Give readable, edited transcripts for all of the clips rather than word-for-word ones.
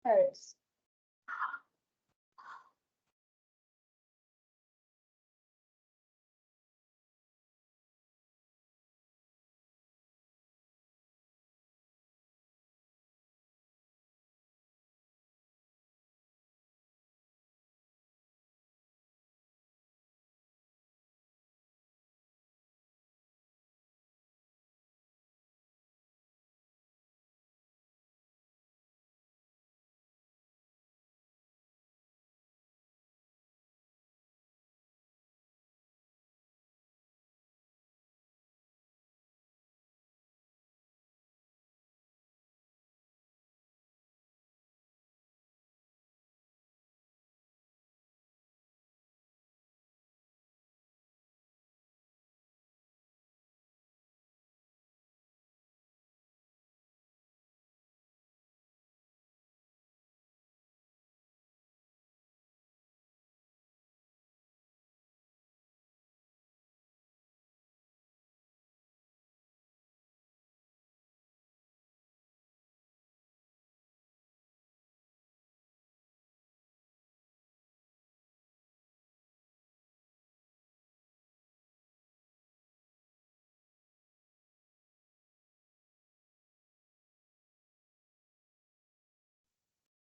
Paris.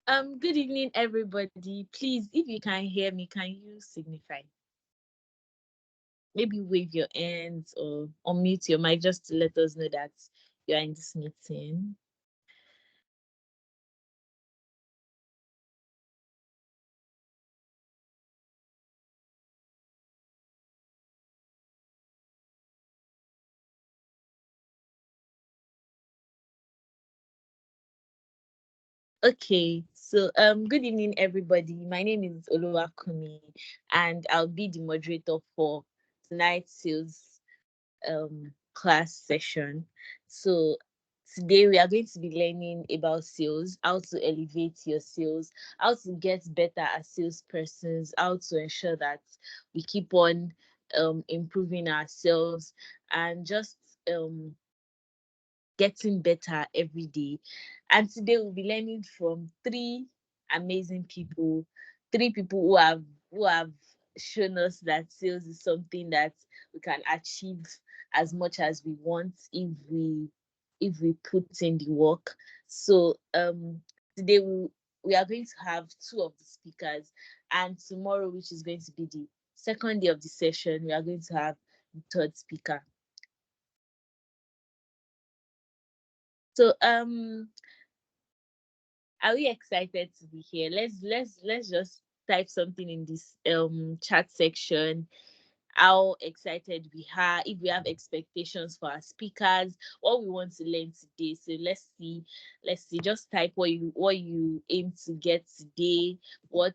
Good evening, everybody. Please, if you can hear me, can you signify? Maybe wave your hands or unmute your mic just to let us know that you are in this meeting. Okay, so good evening, everybody. My name is Oluwakumi, and I'll be the moderator for tonight's sales class session. So today we are going to be learning about sales, how to elevate your sales, how to get better as salespersons, how to ensure that we keep on improving ourselves and just um getting better every day. And today we'll be learning from three amazing people, three people who have shown us that sales is something that we can achieve as much as we want if we put in the work. So today we are going to have two of the speakers, and tomorrow, which is going to be the second day of the session, we are going to have the third speaker. So are we excited to be here? Let's just type something in this chat section. How excited we are, if we have expectations for our speakers, what we want to learn today. So let's see. Let's see. Just type what you aim to get today, what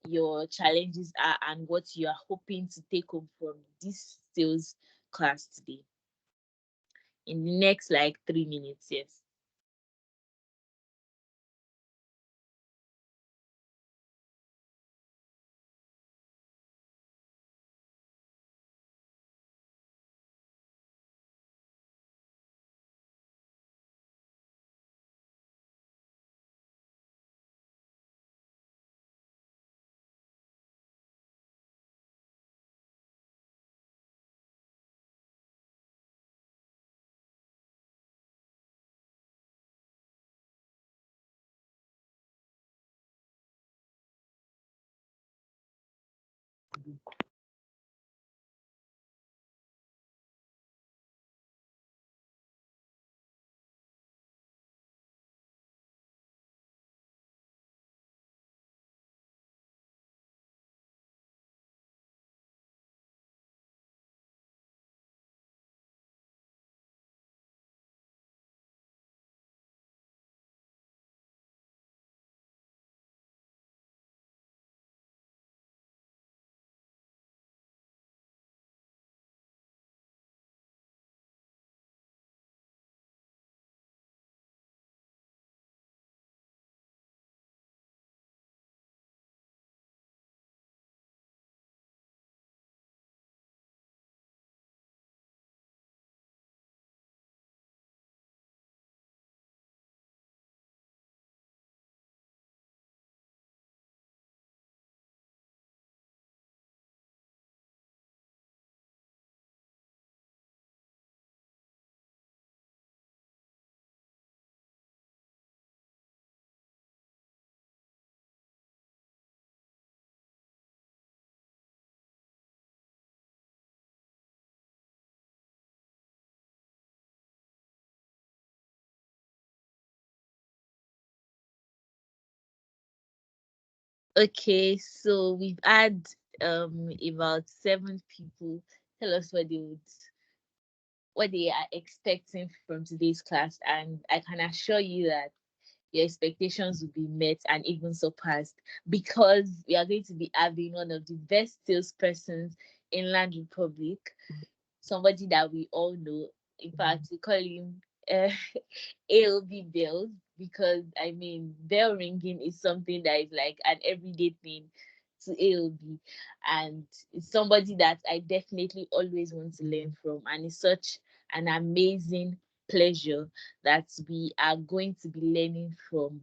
your challenges are, and what you are hoping to take home from this sales class today. In the next like 3 minutes, yes. Okay, so we've had about 7 people tell us what they are expecting from today's class, and I can assure you that your expectations will be met and even surpassed, because we are going to be having one of the best salespersons in Land Republic, somebody that we all know. In fact, we call him uh, AOB Bells, because I mean, bell ringing is something that is like an everyday thing to AOB, and it's somebody that I definitely always want to learn from, and it's such an amazing pleasure that we are going to be learning from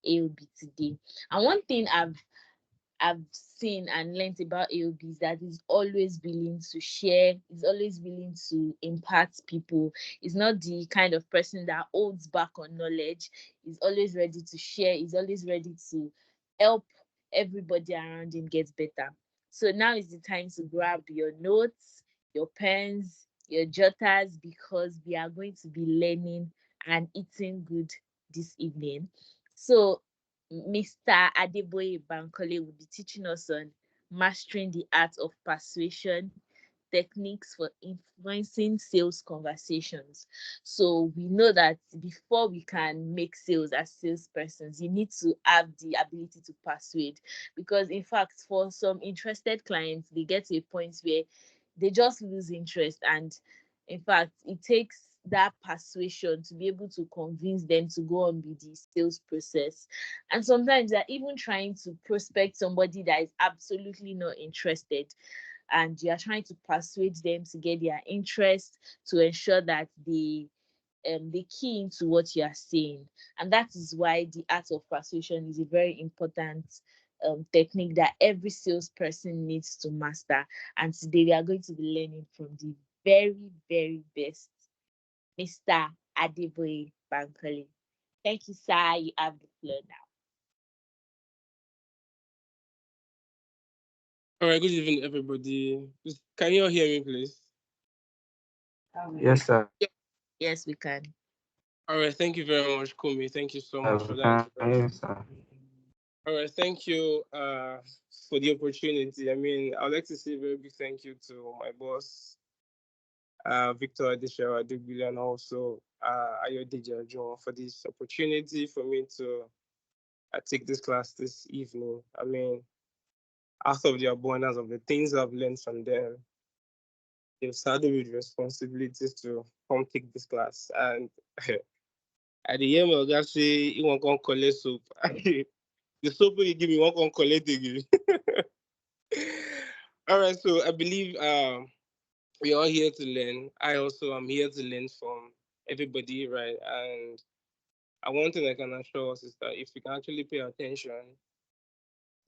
AOB today. And one thing I've seen and learned about AOB is that he's always willing to share, he's always willing to impart people. He's not the kind of person that holds back on knowledge. He's always ready to share, he's always ready to help everybody around him get better. So now is the time to grab your notes, your pens, your jotters, because we are going to be learning and eating good this evening. So Mr. Adeboye Bankole will be teaching us on mastering the art of persuasion, techniques for influencing sales conversations. So we know that before we can make sales as salespersons, you need to have the ability to persuade. Because in fact, for some interested clients, they get to a point where they just lose interest, and in fact, it takes that persuasion to be able to convince them to go on with the sales process. And sometimes they're even trying to prospect somebody that is absolutely not interested, and you are trying to persuade them to get their interest, to ensure that they key into what you are saying. And that is why the art of persuasion is a very important technique that every salesperson needs to master. And today we are going to be learning from the very, very best, Mr. Adeboye Bankole. Thank you, sir. You have the floor now. All right, good evening, everybody. Can you all hear me, please? Yes, sir. Yes, we can. All right, thank you very much, Kumi. Thank you so much We for that can hear introduction. you, sir. All right, thank you for the opportunity. I mean, I'd like to say a very big thank you to my boss, Victor Adeshawa Adegbile, and also Ayodeji Ajo for this opportunity for me to take this class this evening. I mean, out of the abundance of the things I've learned from them, they've started with responsibilities to come take this class. And at the end, my guy say he won't come collect soap. The soap you give me won't come collect again. All right, so I believe we're all here to learn. I also am here to learn from everybody, right? And one thing I can assure us is that if we can actually pay attention,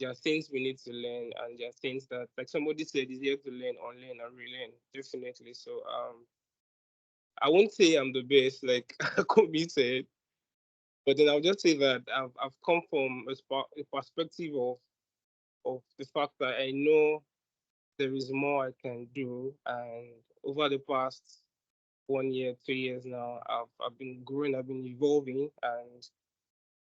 there are things we need to learn, and there are things that, like somebody said, is here to learn, unlearn, and relearn. Definitely. So I won't say I'm the best, like Kobe said, but then I'll just say that I've come from a perspective of the fact that I know there is more I can do, and over the past 1 year, 2 years now, I've been growing, I've been evolving, and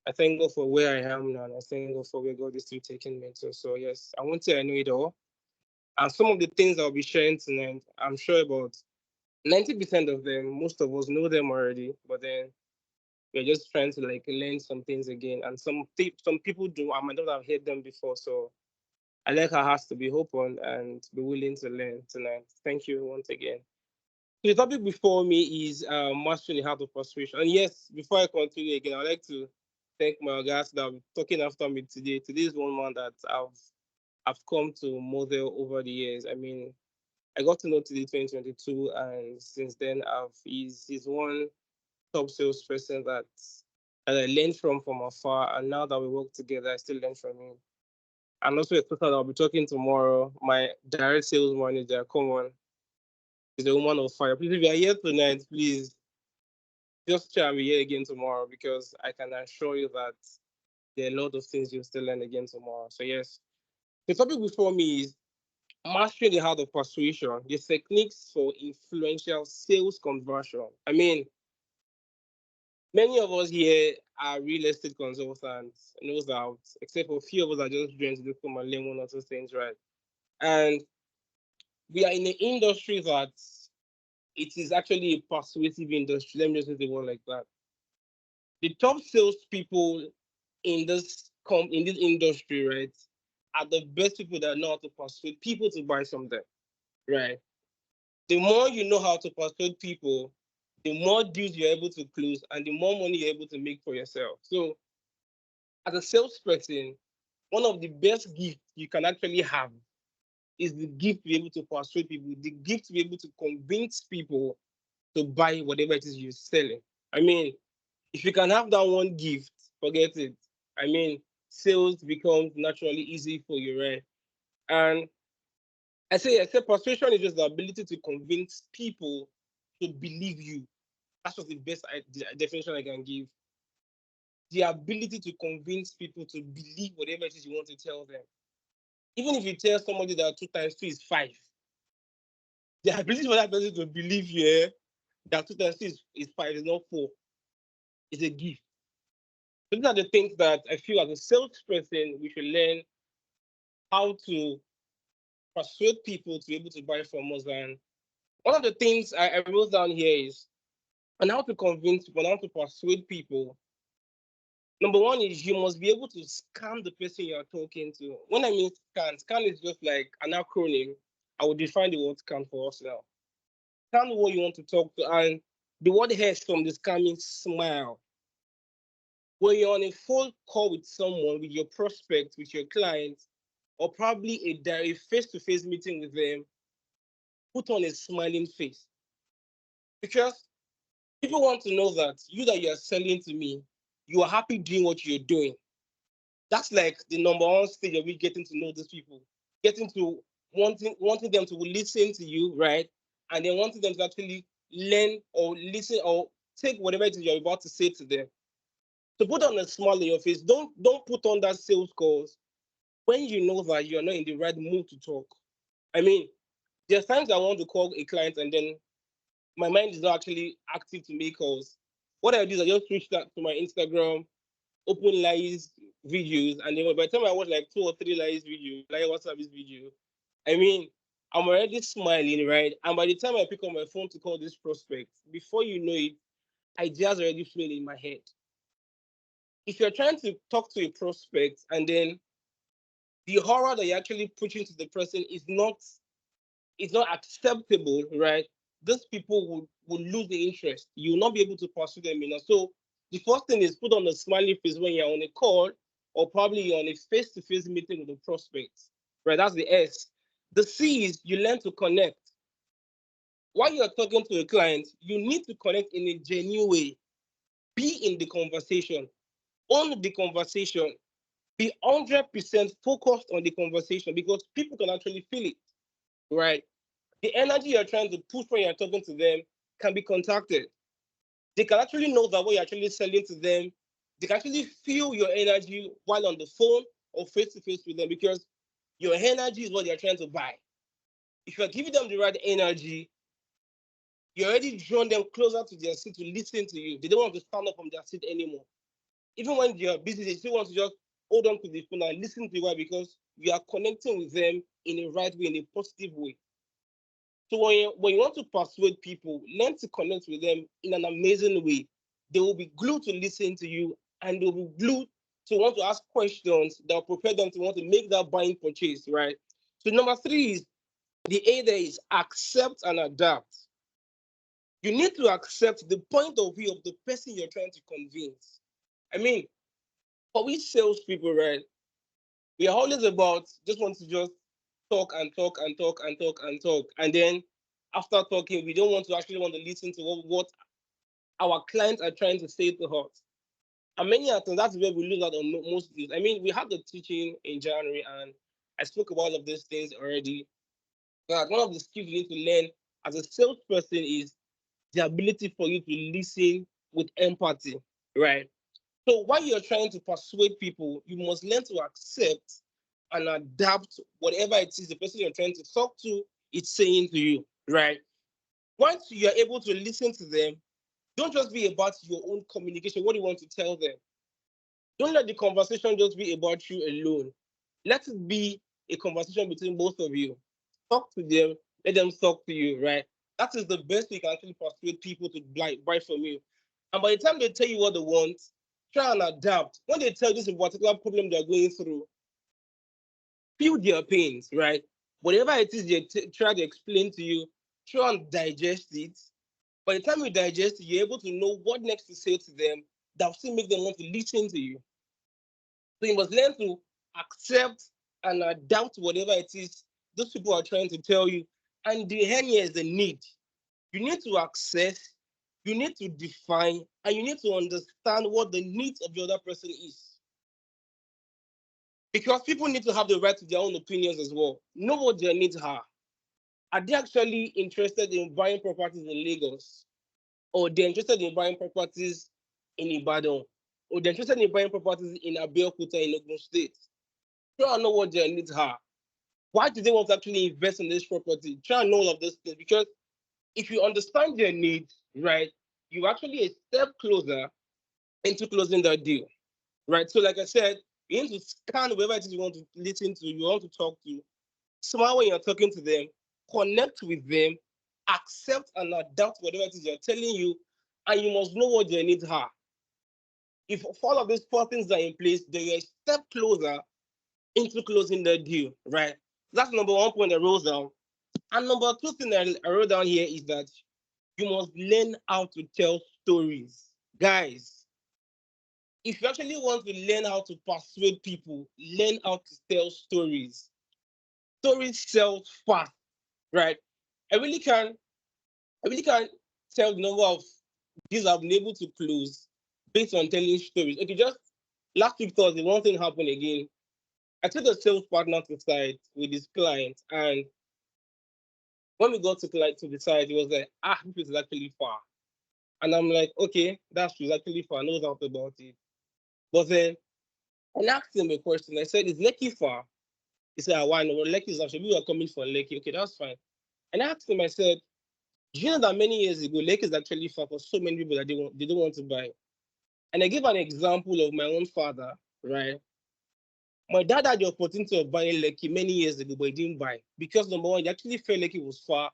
I thank God for where I am now, and I thank God for where God is still taking me to. So yes, I won't say I know it all, and some of the things I'll be sharing tonight, I'm sure about 90% of them, most of us know them already, but then we're just trying to like learn some things again. And some people do, I might not have heard them before. So I like our hearts to be open and be willing to learn tonight. Thank you once again. So the topic before me is mastering the art of persuasion. And yes, before I continue again, I'd like to thank my guys that are talking after me today. Today is one man that I've come to model over the years. I mean, I got to know today 2022, and since then he's one top salesperson that I learned from afar, and now that we work together, I still learn from him. And also a person I'll be talking tomorrow, my direct sales manager. Come on, she's a woman of fire. Please, if you are here tonight, please just try and be here again tomorrow, because I can assure you that there are a lot of things you'll still learn again tomorrow. So yes, the topic before me is mastering the art of persuasion, the techniques for influential sales conversion. I mean, many of us here are real estate consultants, knows out, except for a few of us are just trying to do come and learn one or two things, right? And we are in an industry that it is actually a persuasive industry. Let me just say the word like that. The top salespeople in this industry, right, are the best people that know how to persuade people to buy something, right? The more you know how to persuade people, the more deals you're able to close and the more money you're able to make for yourself. So, as a salesperson, one of the best gifts you can actually have is the gift to be able to persuade people, the gift to be able to convince people to buy whatever it is you're selling. I mean, if you can have that one gift, forget it. I mean, sales becomes naturally easy for you, right? And I say persuasion is just the ability to convince people to believe you. That's just the best definition I can give. The ability to convince people to believe whatever it is you want to tell them. Even if you tell somebody that 2 times 2 is 5, the ability for that person to believe you that 2 times 2 is 5 is not 4, is a gift. So these are the things that I feel as a salesperson we should learn how to persuade people to be able to buy from us. And one of the things I wrote down here is on how to convince people, on how to persuade people. Number one is you must be able to scan the person you are talking to. When I mean scan is just like an acronym. I will define the word scan for us now. Scan what you want to talk to, and the word H from the scan means smile. When you're on a phone call with someone, with your prospect, with your client, or probably a direct face-to-face meeting with them, put on a smiling face. Because people want to know that you are selling to me, you are happy doing what you're doing. That's like the number one stage of we getting to know these people, getting to wanting them to listen to you, right? And then wanting them to actually learn or listen or take whatever it is you're about to say to them. So put on a smile on your face. Don't put on that sales calls when you know that you're not in the right mood to talk. I mean, there's times I want to call a client and then my mind is not actually active to make calls. What I do is I just switch that to my Instagram, open live videos, and then by the time I watch like 2 or 3 live videos, like WhatsApp this video, I mean, I'm already smiling, right? And by the time I pick up my phone to call this prospect, before you know it, ideas already flowing in my head. If you're trying to talk to a prospect and then the horror that you're actually pushing to the person is not acceptable, right? These people will lose the interest. You will not be able to pursue them enough. So the first thing is put on a smiley face when you're on a call or probably you're on a face-to-face meeting with the prospects, right? That's the S. The C is you learn to connect. While you're talking to a client, you need to connect in a genuine way. Be in the conversation, own the conversation, be 100% focused on the conversation because people can actually feel it, right? The energy you're trying to push when you're talking to them can be contacted. They can actually know that what you're actually selling to them. They can actually feel your energy while on the phone or face to face with them because your energy is what they're trying to buy. If you're giving them the right energy, you're already drawn them closer to their seat to listen to you. They don't want to stand up from their seat anymore. Even when you're busy, they still want to just hold on to the phone and listen to you because you are connecting with them in a right way, in a positive way. So when you want to persuade people, learn to connect with them in an amazing way. They will be glued to listen to you and they'll be glued to want to ask questions that will prepare them to want to make that buying purchase, right? So number 3 is the A there is accept and adapt. You need to accept the point of view of the person you're trying to convince. I mean, for we salespeople, right? We are always about just want to just talk and talk and talk and talk and talk. And then after talking, we don't want to actually want to listen to what our clients are trying to say to us. And many times that's where we lose out on most deals. I mean, we had the teaching in January and I spoke about all of these things already. But one of the skills you need to learn as a salesperson is the ability for you to listen with empathy, right? So while you're trying to persuade people, you must learn to accept and adapt whatever it is the person you're trying to talk to is saying to you, right? Once you're able to listen to them, don't just be about your own communication, what do you want to tell them. Don't let the conversation just be about you alone. Let it be a conversation between both of you. Talk to them, let them talk to you, right? That is the best way you can actually persuade people to buy from you. And by the time they tell you what they want, try and adapt. When they tell you this particular problem they're going through, feel their pains, right? Whatever it is they try to explain to you, try and digest it. By the time you digest it, you're able to know what next to say to them that will still make them want to listen to you. So you must learn to accept and adapt to whatever it is those people are trying to tell you. And the end here is the need. You need to access, you need to define, and you need to understand what the needs of the other person is. Because people need to have the right to their own opinions as well. Know what their needs are. Are they actually interested in buying properties in Lagos? Or they're interested in buying properties in Ibadan? Or they're interested in buying properties in Abeokuta in Ogun State? Try and know what their needs are. Why do they want to actually invest in this property? Try and know all of those things. Because if you understand their needs, right, you actually a step closer into closing that deal, right? So, like I said, you need to scan whoever it is you want to listen to, you want to talk to. Smile when you're talking to them, connect with them, accept and adapt whatever it is they're telling you, and you must know what their needs are. If all of these four things are in place, then you're a step closer into closing the deal, right? That's number one point I wrote down. And number two thing I wrote down here is that you must learn how to tell stories. Guys, if you actually want to learn how to persuade people, learn how to tell stories. Stories sell fast, right? I really can I really can't tell the number of deals I've been able to close based on telling stories. Okay, just last week Thursday, one thing happened again. I took a sales partner to site with his client, and when we got to the site, he was like, this is actually far. And I'm like, okay, that's true, it's actually far, no doubt about it. But then I asked him a question. I said, is Lekki far? He said, why no? Well, Lekki is actually, we were coming from Lekki. Okay, that's fine. And I asked him, I said, do you know that many years ago, Lekki is actually far for so many people that they don't want to buy? And I give an example of my own father, right? My dad had the opportunity of buying Lekki many years ago, but he didn't buy. Because number one, he actually felt Lekki was far.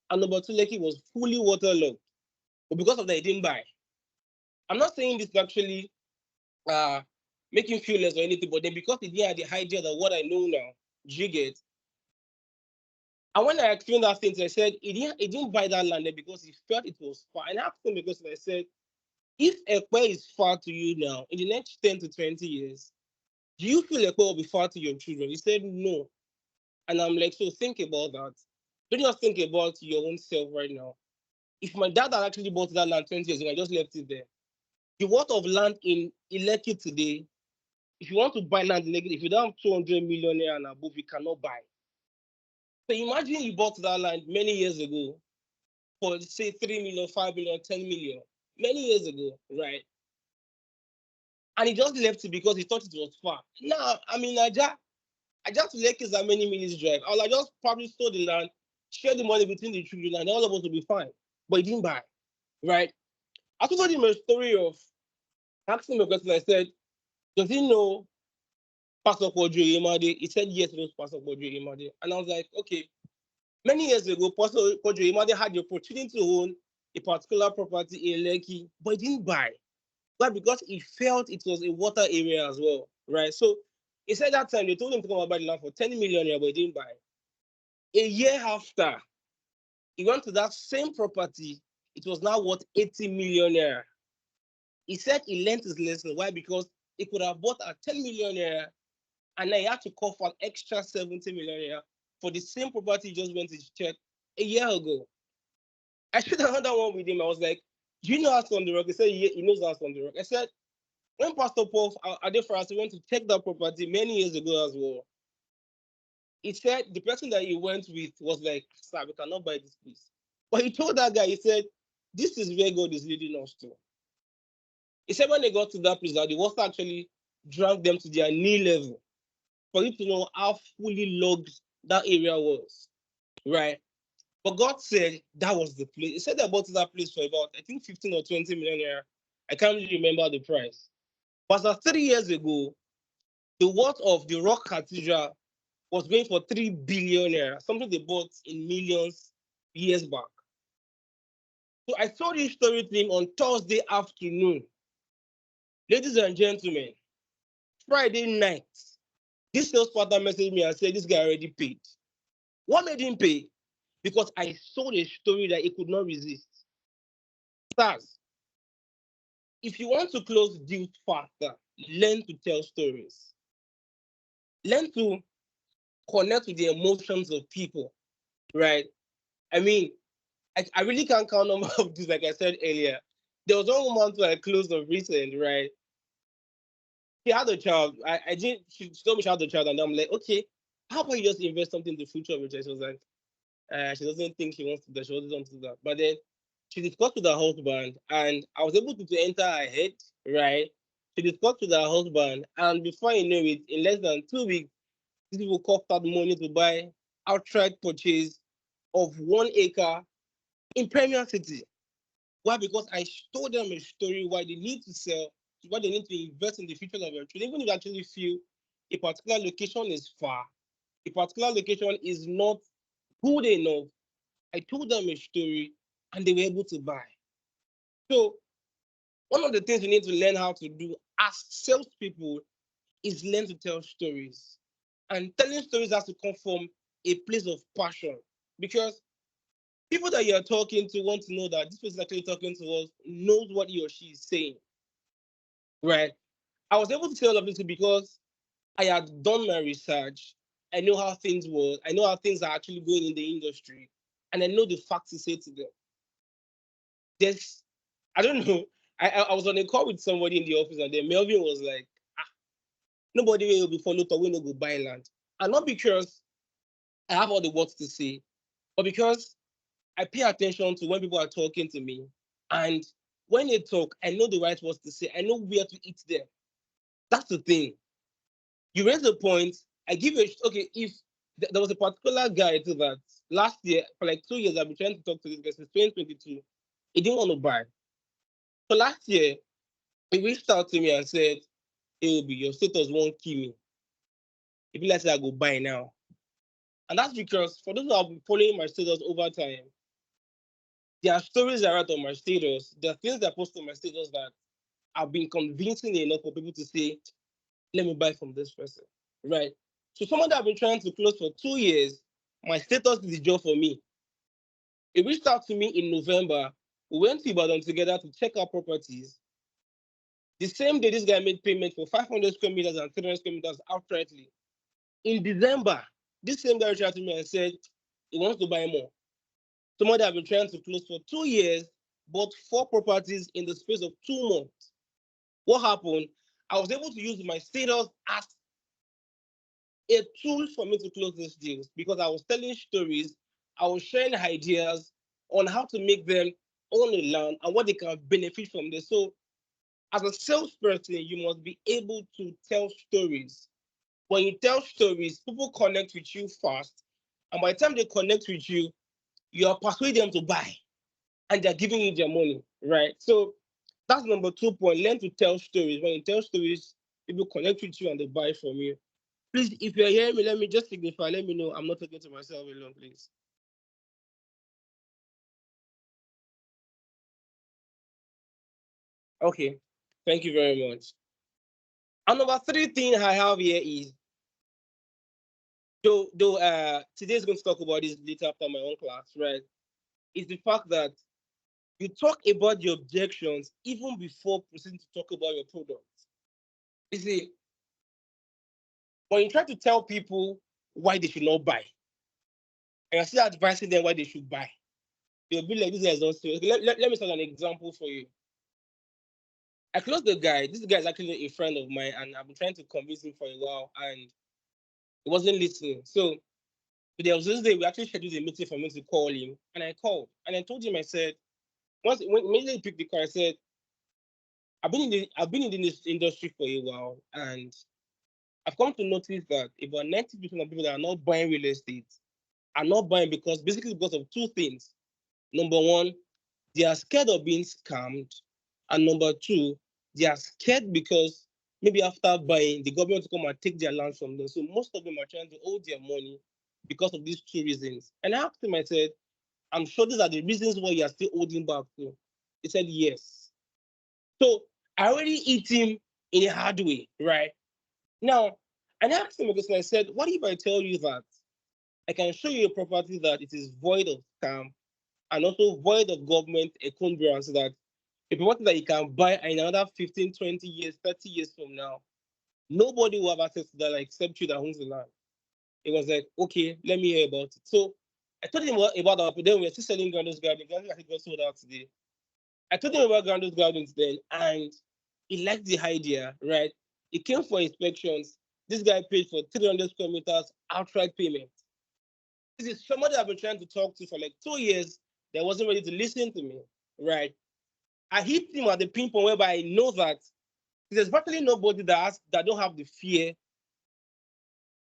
And number two, Lekki was fully waterlogged. But because of that, he didn't buy. I'm not saying this to actually make him feel less or anything, but then because he didn't have the idea that what I know now, you get. And when I explained that thing, I said he didn't buy that land because he felt it was far. And I asked him because I said, if Ekwe is far to you now, in the next 10 to 20 years, do you feel Ekwe will be far to your children? He said, no. And I'm like, so think about that. Don't just think about your own self right now. If my dad had actually bought that land 20 years ago, I just left it there. The worth of land in Ileki today, if you want to buy land in Ileki, if you don't have 200 million naira and above, you cannot buy. So imagine you bought that land many years ago for, say, 3 million, 5 million, 10 million, many years ago, right? And he just left it because he thought it was far. Now, I mean, I just Lake is a many minutes drive. I just probably sold the land, share the money between the children, and all of us will be fine. But he didn't buy, right? I told him a story of asking him a question. I said, does he know Pastor Kodjo Imade? He said, yes, he knows Pastor Kodjo Imade. And I was like, okay. Many years ago, Pastor Kodjo Imade had the opportunity to own a particular property in Lekki, but he didn't buy. But because he felt it was a water area as well, right? So he said that time they told him to come and buy the land for 10 million, but he didn't buy. A year after, he went to that same property. It was now worth 80 million. He said he learned his lesson. Why? Because he could have bought at 10 million, and then he had to call for an extra 70 million for the same property he just went to check a year ago. I should have had that one with him. I was like, do you know House on the Rock? He said, yeah, he knows House on the Rock. I said, when Pastor Paul Adefarasi went to check that property many years ago as well, he said the person that he went with was like, sir, we cannot buy this place. But he told that guy, he said, this is where God is leading us to. He said when they got to that place, that the water actually drank them to their knee level for you to know how fully logged that area was, right? But God said that was the place. He said they bought that place for about, I think, 15 or 20 million naira. I can't really remember the price. But as 3 years ago, the worth of the Rock Cathedral was going for 3 billion naira, something they bought in millions years back. So I told this story to him on Thursday afternoon. Ladies and gentlemen, Friday night, this sales partner messaged me and said this guy already paid. What made him pay? Because I saw a story that he could not resist. Stars, if you want to close deals faster, learn to tell stories. Learn to connect with the emotions of people, right? I mean, I really can't count number of this, like I said earlier. There was one woman who I closed of recent, right? She had a child. I didn't, she told me she had a child, and I'm like, okay, how about you just invest something in the future of your child? She was like, she doesn't think she wants to do that, she doesn't want to do that. But then she discussed with her husband, and I was able to enter her head, right? She discussed with her husband, and before you know it, in less than 2 weeks, these people coughed out money to buy outright purchase of 1 acre in Premier City. Why? Because I told them a story why they need to sell, why they need to invest in the future of their children. Even if they actually feel a particular location is far, a particular location is not good enough, I told them a story and they were able to buy. So one of the things we need to learn how to do as salespeople is learn to tell stories. And telling stories has to come from a place of passion, because people that you're talking to want to know that this person actually talking to us knows what he or she is saying, right? I was able to say all of this because I had done my research. I know how things work. I know how things are actually going in the industry, and I know the facts to say to them. There's, I don't know. I was on a call with somebody in the office, and then Melvin was like, nobody will be followed or will not go buy land. And not because I have all the words to say, but because I pay attention to when people are talking to me. And when they talk, I know the right words to say. I know where to eat them. That's the thing. You raise a point. I give you, okay, if there was a particular guy to that last year, for like 2 years, I've been trying to talk to this guy since 2022. He didn't want to buy. So last year, he reached out to me and said, hey, Obi, your status won't kill me. If you like say I go buy now. And that's because for those who have been following my status over time, there are stories that I write on my status. There are things that I post on my status that have been convincing enough for people to say, let me buy from this person, right? So someone that I've been trying to close for 2 years, my status is the job for me. He reached out to me in November. We went to Ibadan together to check out properties. The same day, this guy made payment for 500 square meters and 300 square meters outrightly. In December, this same guy reached out to me and said he wants to buy more. Someone that I've been trying to close for 2 years bought 4 properties in the space of 2 months. What happened? I was able to use my status as a tool for me to close these deals because I was telling stories, I was sharing ideas on how to make them own a land and what they can benefit from this. So, as a salesperson, you must be able to tell stories. When you tell stories, people connect with you fast, and by the time they connect with you, you are persuading them to buy, and they're giving you their money, right? So that's number 2 point. Learn to tell stories. When you tell stories, people connect with you and they buy from you. Please, if you're hearing me, let me just signify. Let me know I'm not talking to myself alone, please. Okay, thank you very much. And number 3 thing I have here is, though today's going to talk about this later after my own class, right? Is the fact that you talk about your objections even before proceeding to talk about your product. You see, when you try to tell people why they should not buy, and you're still advising them why they should buy, they'll be like, this is not serious. Let me start an example for you. I closed the guy. This guy is actually a friend of mine, and I've been trying to convince him for a while, and he wasn't listening. So there was this day we actually scheduled a meeting for me to call him, and I called, and I told him, I said, when he picked the call, I said, I've been in this industry for a while, and I've come to notice that about 90% of people that are not buying real estate are not buying because of 2 things. Number one, they are scared of being scammed, and number two, they are scared because maybe after buying, the government to come and take their land from them. So most of them are trying to hold their money because of these two reasons. And I asked him, I said, I'm sure these are the reasons why you are still holding back too. He said, yes. So I already hit him in a hard way, right? Now, and I asked him a question. I said, what if I tell you that I can show you a property that it is void of scam and also void of government encumbrance, that a property that you can buy in another 15, 20 years, 30 years from now, nobody will have access to that like, except you that owns the land. It was like, okay, let me hear about it. So I told him about that, but then we were still selling Grando's Garden. Grando's I think got sold out today. I told him about Grando's Gardens then, and he liked the idea, right? He came for inspections. This guy paid for 300 square meters outright payment. This is somebody I've been trying to talk to for like 2 years that wasn't ready to listen to me, right? I hit him at the pinpoint whereby I know that there's practically nobody that don't have the fear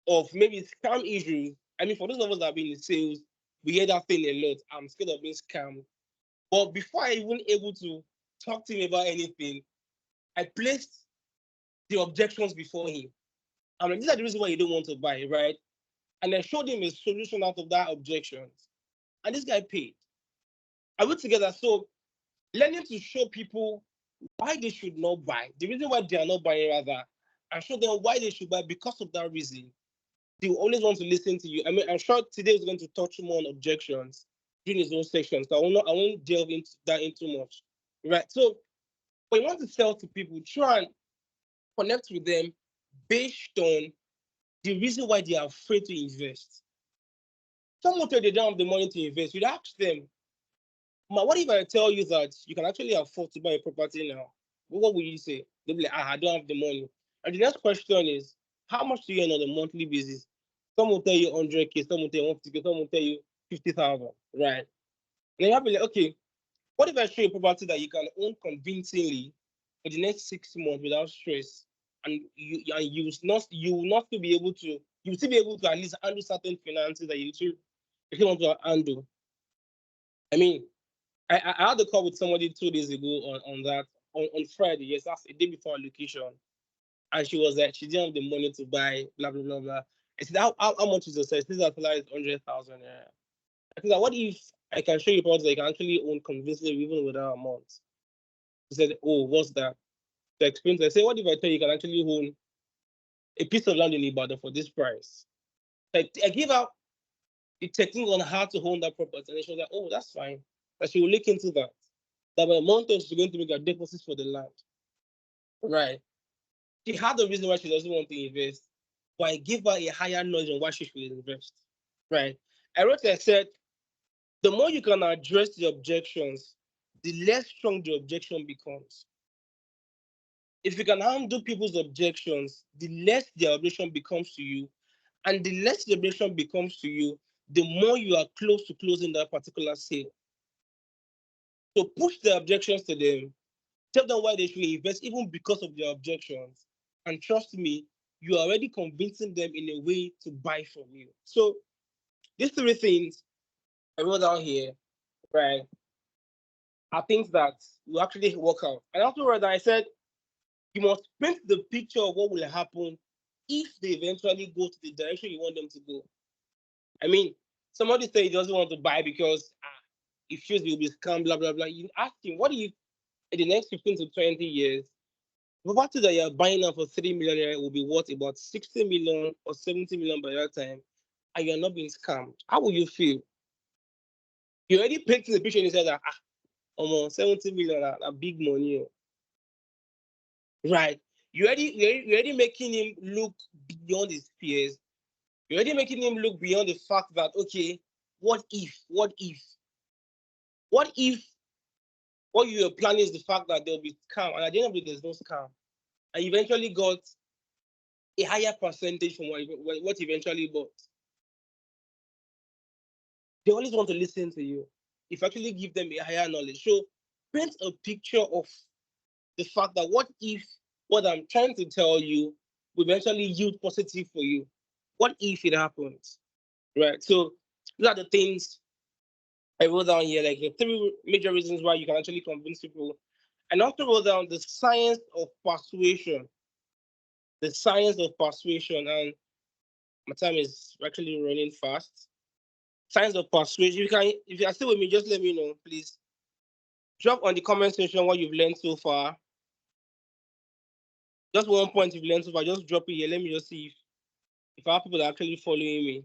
of maybe scam issues. I mean, for those of us that have been in sales, we hear that thing a lot. I'm scared of being scammed. But before I even able to talk to him about anything, I placed the objections before him. I'm like, these are the reasons why you don't want to buy, right? And I showed him a solution out of that objections. And this guy paid. I went together. So learning to show people why they should not buy, the reason why they are not buying rather, and show them why they should buy because of that reason. They will always want to listen to you. I mean, I'm sure today is going to touch more on objections during his own section. So I won't delve into that in too much. Right. So when you want to sell to people, try and connect with them based on the reason why they are afraid to invest. Some will tell they don't have the money to invest. You'd ask them, Ma, what if I tell you that you can actually afford to buy a property now? What will you say? They'll be like, I don't have the money. And the next question is, how much do you earn on a monthly basis? Some will tell you 100K, some will tell you 150K, some will tell you 50,000, right? And then you'll be like, okay, what if I show you a property that you can own convincingly for the next 6 months without stress, and you will not still be able to you will still be able to at least handle certain finances that you want to handle. I mean, I had a call with somebody 2 days ago on that on Friday. Yes, that's a day before allocation, and she was like, she didn't have the money to buy blah blah blah blah. I said, how much is your size? This is 100,000. Yeah. I said, what if I can show you products that you can actually own convincingly even without amount? He said, oh, what's that? To explain to her, I said, what if I tell you can actually own a piece of land in Ibadan for this price? I give her the technique on how to own that property, and she was like, oh, that's fine. That she will look into that. That by month she's going to make a deposit for the land. Right. She had the reason why she doesn't want to invest, but I give her a higher knowledge on why she should invest. Right. I said, the more you can address the objections, the less strong the objection becomes. If you can handle people's objections, the less the objection becomes to you. And the less the objection becomes to you, the more you are close to closing that particular sale. So push the objections to them, tell them why they should invest, even because of their objections. And trust me, you are already convincing them in a way to buy from you. So these three things I wrote down here, right, are things that will actually work out. And after that, I said, you must paint the picture of what will happen if they eventually go to the direction you want them to go. I mean, somebody say he doesn't want to buy because he feels he'll be scammed, blah, blah, blah. You ask him, what if in the next 15 to 20 years, the property that you're buying now for 3 million will be worth about 60 million or 70 million by that time, and you're not being scammed? How will you feel? You already painted the picture and you said that, almost 70 million, a big money. Right. You're already making him look beyond his peers. You're already making him look beyond the fact that, okay, what if what if what you are planning is the fact that there'll be scam, and at the end of the day, there's no scam, and you eventually got a higher percentage from what you eventually bought. They always want to listen to you. If you actually give them a higher knowledge, so paint a picture of the fact that what if what I'm trying to tell you will eventually yield positive for you? What if it happens? Right. So these are the things I wrote down here, like the three major reasons why you can actually convince people. And also wrote down the science of persuasion. The science of persuasion, and my time is actually running fast. Science of persuasion. If you are still with me, just let me know, please. Drop on the comment section what you've learned so far. Just one point you've learned so far. Just drop it here. Let me just see if our people are actually following me.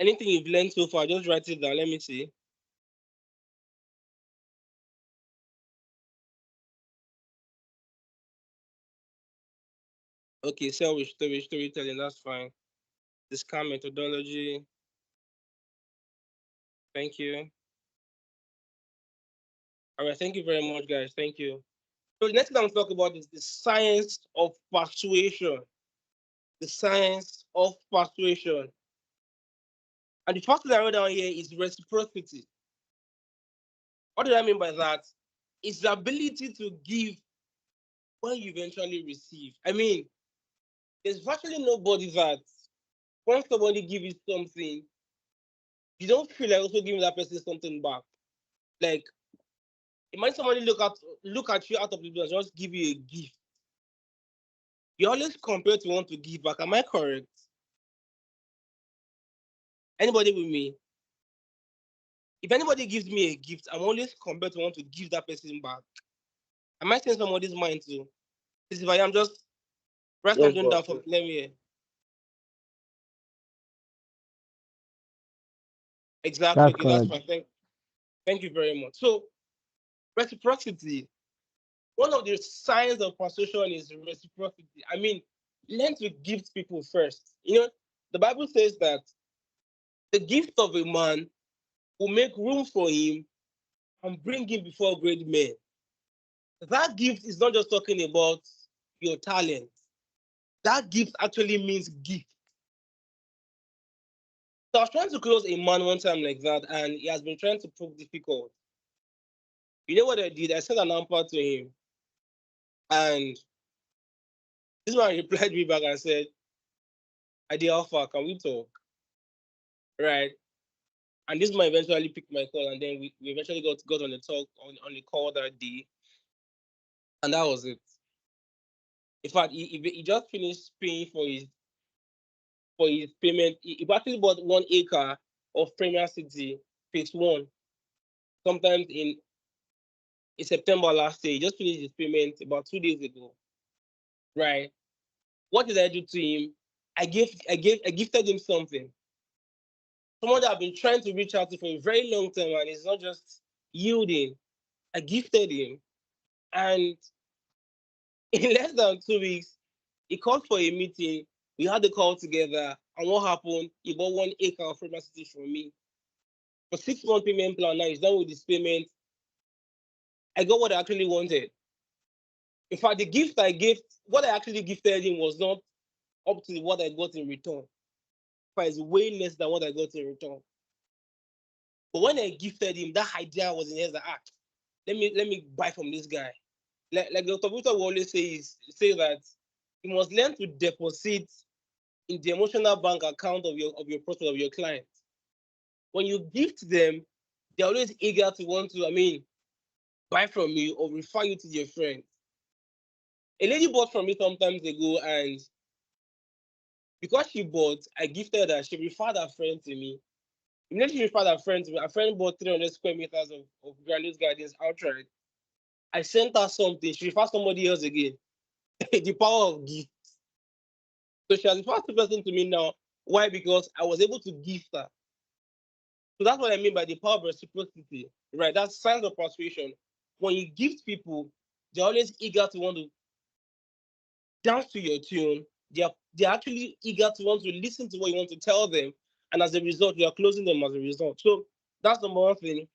Anything you've learned so far, just write it down. Let me see. Okay, storytelling, that's fine. The scam methodology. Thank you. All right, thank you very much, guys. Thank you. So the next thing I'm going to talk about is the science of persuasion. The science of persuasion. And the first thing I wrote down here is reciprocity. What do I mean by that? It's the ability to give when you eventually receive. I mean, there's virtually nobody that once somebody gives you something, you don't feel like also giving that person something back. Like, imagine somebody look at you out of the blue and just give you a gift. You always compare to want to give back. Am I correct? Anybody with me? If anybody gives me a gift, I'm always compelled to want to give that person back. Am I saying somebody's mind too? If I am, just write Yes, something down boss. for me. Let me hear. Exactly. That's Okay, that's correct. fine. Thank you very much. So, reciprocity. One of the signs of persuasion is reciprocity. I mean, learn to give people first. The Bible says that the gift of a man will make room for him and bring him before great men. That gift is not just talking about your talent. That gift actually means gift. So I was trying to close a man one time like that, and he has been trying to prove difficult. You know what I did? I sent an answer to him, and this man replied me back and said, "I did offer, can we talk?" Right? And this man eventually picked my call, and then we eventually got on the talk on the call that day, and that was it. In fact, he just finished paying for his payment. He actually bought 1 acre of Premier City, phase one, sometimes in September last year. He just finished his payment about 2 days ago. Right? What did I do to him? I gifted him something. Someone that I've been trying to reach out to for a very long time, and it's not just yielding. I gifted him, and in less than 2 weeks, he called for a meeting. We had the call together, and what happened? He bought 1 acre of property from me for 6 month payment plan. Now he's done with this payment. I got what I actually wanted. In fact, the gift I gave, what I actually gifted him was not up to what I got in return. It's way less than what I got in return. But when I gifted him, that idea was in his heart. Let me buy from this guy. Like Dr. Victor will always say that you must learn to deposit in the emotional bank account of your prospect, of your client. When you gift them, they're always eager to want to, buy from you or refer you to your friend. A lady bought from me sometimes ago, and because she bought, I gifted her. She referred her friend to me. Immediately she referred her friend to me. Her friend bought 300 square meters of Grandiose Gardens outright. I sent her something. She referred somebody else again. The power of gift. So she has the first person to me now. Why? Because I was able to gift her. So that's what I mean by the power of reciprocity, right? That's signs of persuasion. When you gift people, they're always eager to want to dance to your tune. They're actually eager to want to listen to what you want to tell them, and as a result, you are closing them as a result. So that's number one thing.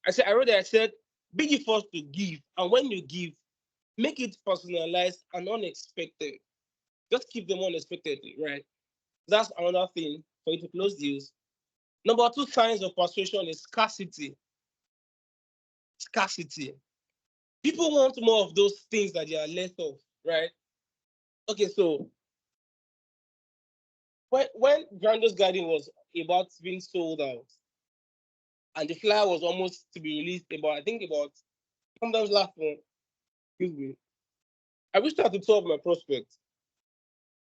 I said, be the first to give, and when you give, make it personalized and unexpected. Just keep them unexpectedly, right? That's another thing for you to close deals. Number two signs of persuasion is scarcity. Scarcity. People want more of those things that they are less of, right? Okay, so when Grandiose Garden was about being sold out, and the flyer was almost to be released about sometimes last month. Excuse me. I reached out to two of my prospects.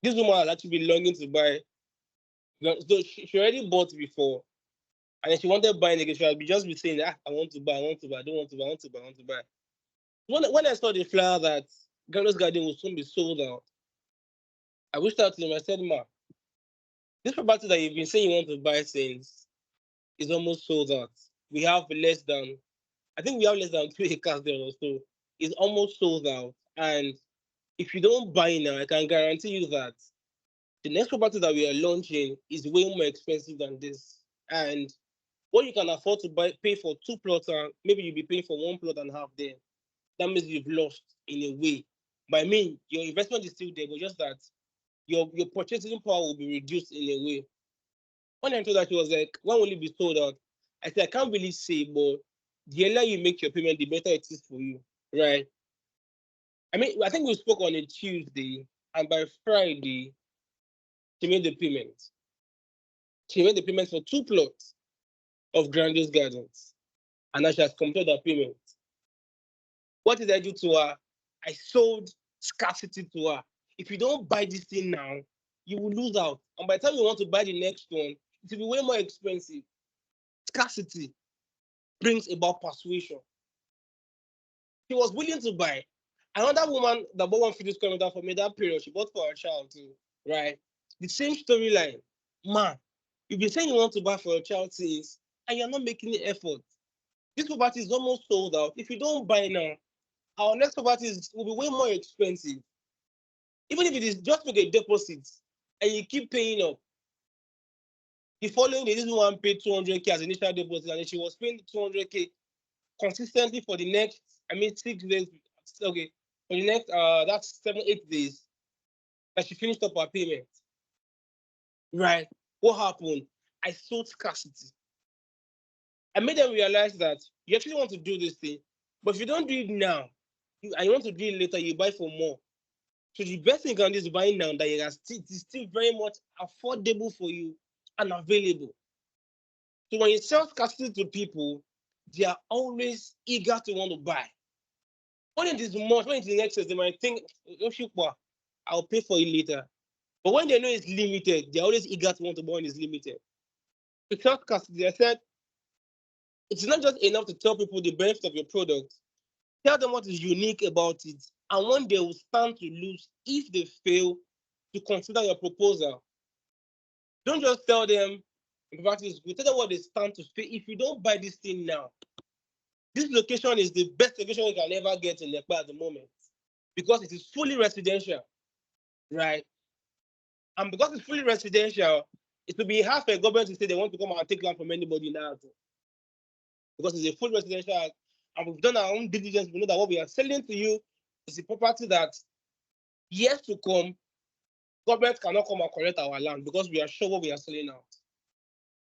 This woman had actually been longing to buy. So she already bought before, and then she wanted buying again. She had just been saying, I want to buy, I want to buy, I don't want to buy, I want to buy, I want to buy. When I saw the flyer that Grando's Garden will soon be sold out, I reached out to him. I said, Ma, this property that you've been saying you want to buy since is almost sold out. We have less than, I think we have less than 2 acres there or so. It's almost sold out. And if you don't buy now, I can guarantee you that the next property that we are launching is way more expensive than this. And what you can afford to pay for 2 plots, and maybe you'll be paying for 1 plot and a half there. That means you've lost in a way. But I mean, your investment is still there, but just that your purchasing power will be reduced in a way. When I told her, she was like, when will it be sold out? I said, I can't really say, but the earlier you make your payment, the better it is for you, right? I mean, I think we spoke on a Tuesday, and by Friday, she made the payment. She made the payment for 2 plots of Grandiose Gardens, and now she has completed her payment. What did I do to her? I sold scarcity to her. If you don't buy this thing now, you will lose out. And by the time you want to buy the next one, it will be way more expensive. Scarcity brings about persuasion. She was willing to buy. Another woman that bought one finished coming down for me that period, she bought for her child too, right? The same storyline. Man, you've been saying you want to buy for your child since, and you're not making the effort. This property is almost sold out. If you don't buy now, our next property will be way more expensive. Even if it is just make a deposit and you keep paying up. The following day, this woman paid 200K as initial deposit, and she was paying 200K consistently for the next, 6 days. Okay, for the next, that's 7-8 days that she finished up her payment. Right? What happened? I sold scarcity. I made them realize that you actually want to do this thing, but if you don't do it now, and you want to do it later, you buy for more. So the best thing you can do is buy now that it is still very much affordable for you and available. So when you sell scarcity to people, they are always eager to want to buy. When it is much, when it's in excess, they might think, I'll pay for it later. But when they know it's limited, they're always eager to want to buy when it's limited. To sell scarcity, I said, it's not just enough to tell people the benefit of your product. Tell them what is unique about it, and when they will stand to lose if they fail to consider your proposal. Don't just tell them the property is good. Tell them what they stand to fail. If you don't buy this thing now, this location is the best location you can ever get in Nepal at the moment because it is fully residential, right? And because it's fully residential, it will be hard for a government to say they want to come and take land from anybody now. Because it's a full residential, and we've done our own diligence. We know that what we are selling to you is a property that years to come, government cannot come and collect our land because we are sure what we are selling out.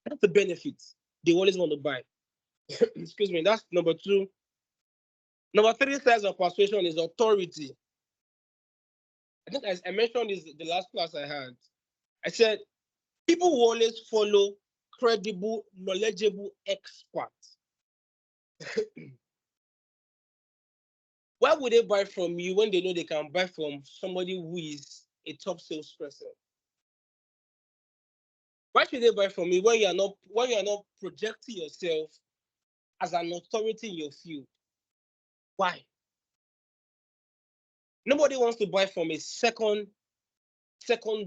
That's the benefit they always want to buy. Excuse me, that's number 2. Number 3 size of persuasion is authority. I think I mentioned this the last class I had. I said people will always follow credible, knowledgeable experts. Why would they buy from you when they know they can buy from somebody who is a top salesperson? Why should they buy from you when you are not projecting yourself as an authority in your field? Why? Nobody wants to buy from a second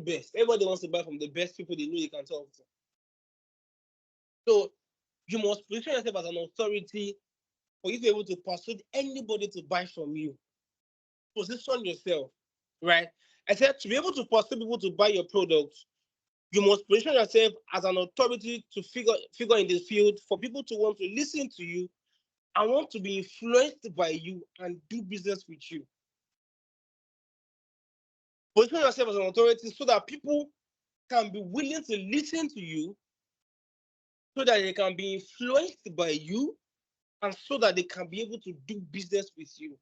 best. Everybody wants to buy from the best people they know you can talk to. So you must position yourself as an authority for you to be able to persuade anybody to buy from you. Position yourself, right? I said to be able to persuade people to buy your products, you must position yourself as an authority to figure in this field for people to want to listen to you and want to be influenced by you and do business with you. Position yourself as an authority so that people can be willing to listen to you, so that they can be influenced by you, and so that they can be able to do business with you.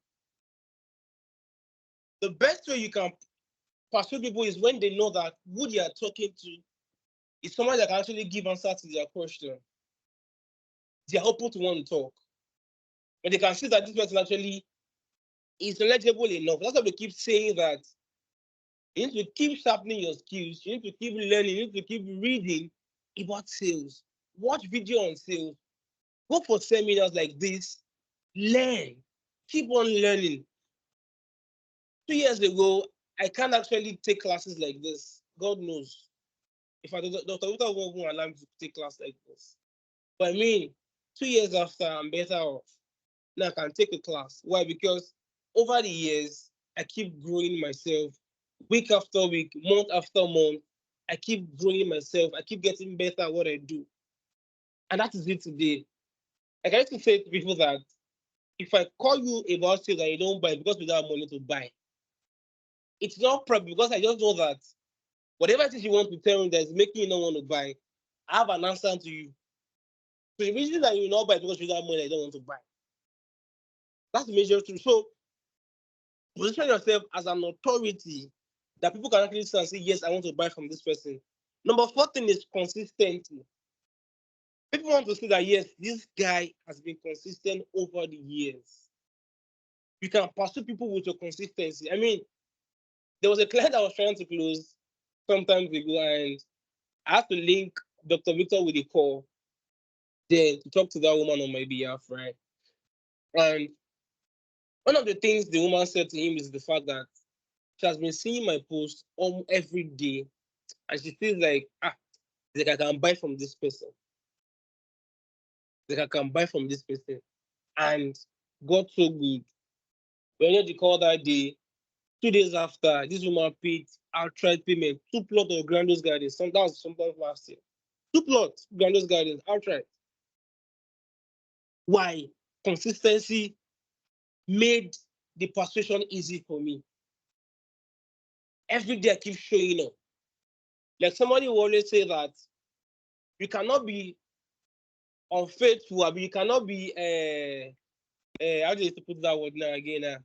The best way you can persuade people is when they know that who they are talking to is someone that can actually give answers to their question. they are open to want to talk. But they can see that this person actually is knowledgeable enough. That's why they keep saying that you need to keep sharpening your skills. You need to keep learning. You need to keep reading about sales. Watch video on sales. Go for seminars like this. Learn. Keep on learning. 2 years ago, I can't actually take classes like this. God knows. If I Dr. Victor won't allow me to take class like this. But I mean, 2 years after, I'm better off. Now I can take a class. Why? Because over the years, I keep growing myself week after week, month after month. I keep growing myself. I keep getting better at what I do. And that is it today. Like I used to say to people that if I call you about sales and you don't buy because we don't have money to buy, it's not problem because I just know that whatever it is you want to tell me that is making you not want to buy, I have an answer to you. So the reason that you not buy because you don't have money, I don't want to buy. That's the major truth. So position yourself as an authority that people can actually see and say, yes, I want to buy from this person. Number 4 thing is consistency. People want to see that, yes, this guy has been consistent over the years. You can pursue people with your consistency. I mean, there was a client I was trying to close some time ago, and I had to link Dr. Victor with a call then to talk to that woman on my behalf, right? And one of the things the woman said to him is the fact that she has been seeing my posts every day, and she feels like, like I can buy from this person. Like I can buy from this person. And God so good. When I had the call that day, 2 days after, this woman paid outright payment, 2 plots of Grandos Gardens. That was sometime last year. 2 plots, Grandos Gardens, outright. Why? Consistency made the persuasion easy for me. Every day I keep showing up. Like somebody will always say that you cannot be unfaithful, but you cannot be how do you put that word now again?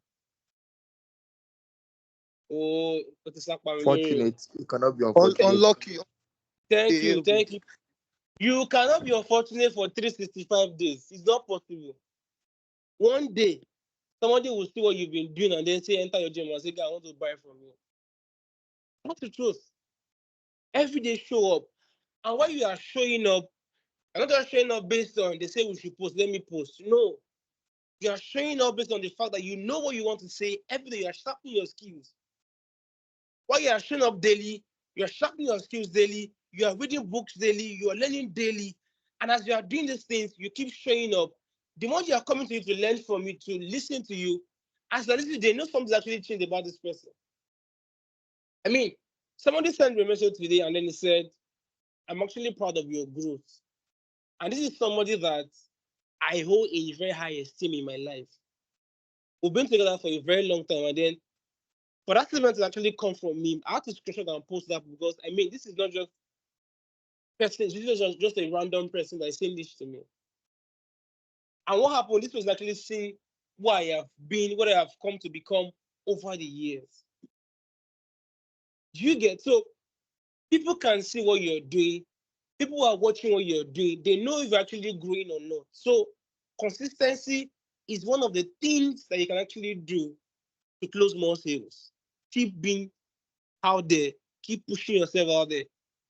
Oh, what is that? Fortunate. You cannot be unfortunate. Unlucky. Thank you. You cannot be unfortunate for 365 days. It's not possible. One day, somebody will see what you've been doing and then say, enter your gym and say, I want to buy from you. That's the truth. Every day show up. And while you are showing up, I'm not just showing up based on they say we should post, let me post. No. You are showing up based on the fact that you know what you want to say. Every day you are sharpening your skills. While you are showing up daily, you are sharpening your skills daily, you are reading books daily, you are learning daily. And as you are doing these things, you keep showing up. The more you are coming to you to learn from you, to listen to you, as they listen, they know something's actually changed about this person. I mean, somebody sent me a message today and then he said, I'm actually proud of your growth. And this is somebody that I hold in very high esteem in my life. We've been together for a very long time, and then for that statement to actually come from me, I had to screenshot and post that because I mean, this is not just person, this is just a random person that is saying this to me. And what happened? This was actually seeing what I have been, what I have come to become over the years. Do you get? So people can see what you're doing. People are watching what you're doing. They know if you're actually growing or not. So consistency is one of the things that you can actually do to close more sales. Keep being out there. Keep pushing yourself out there.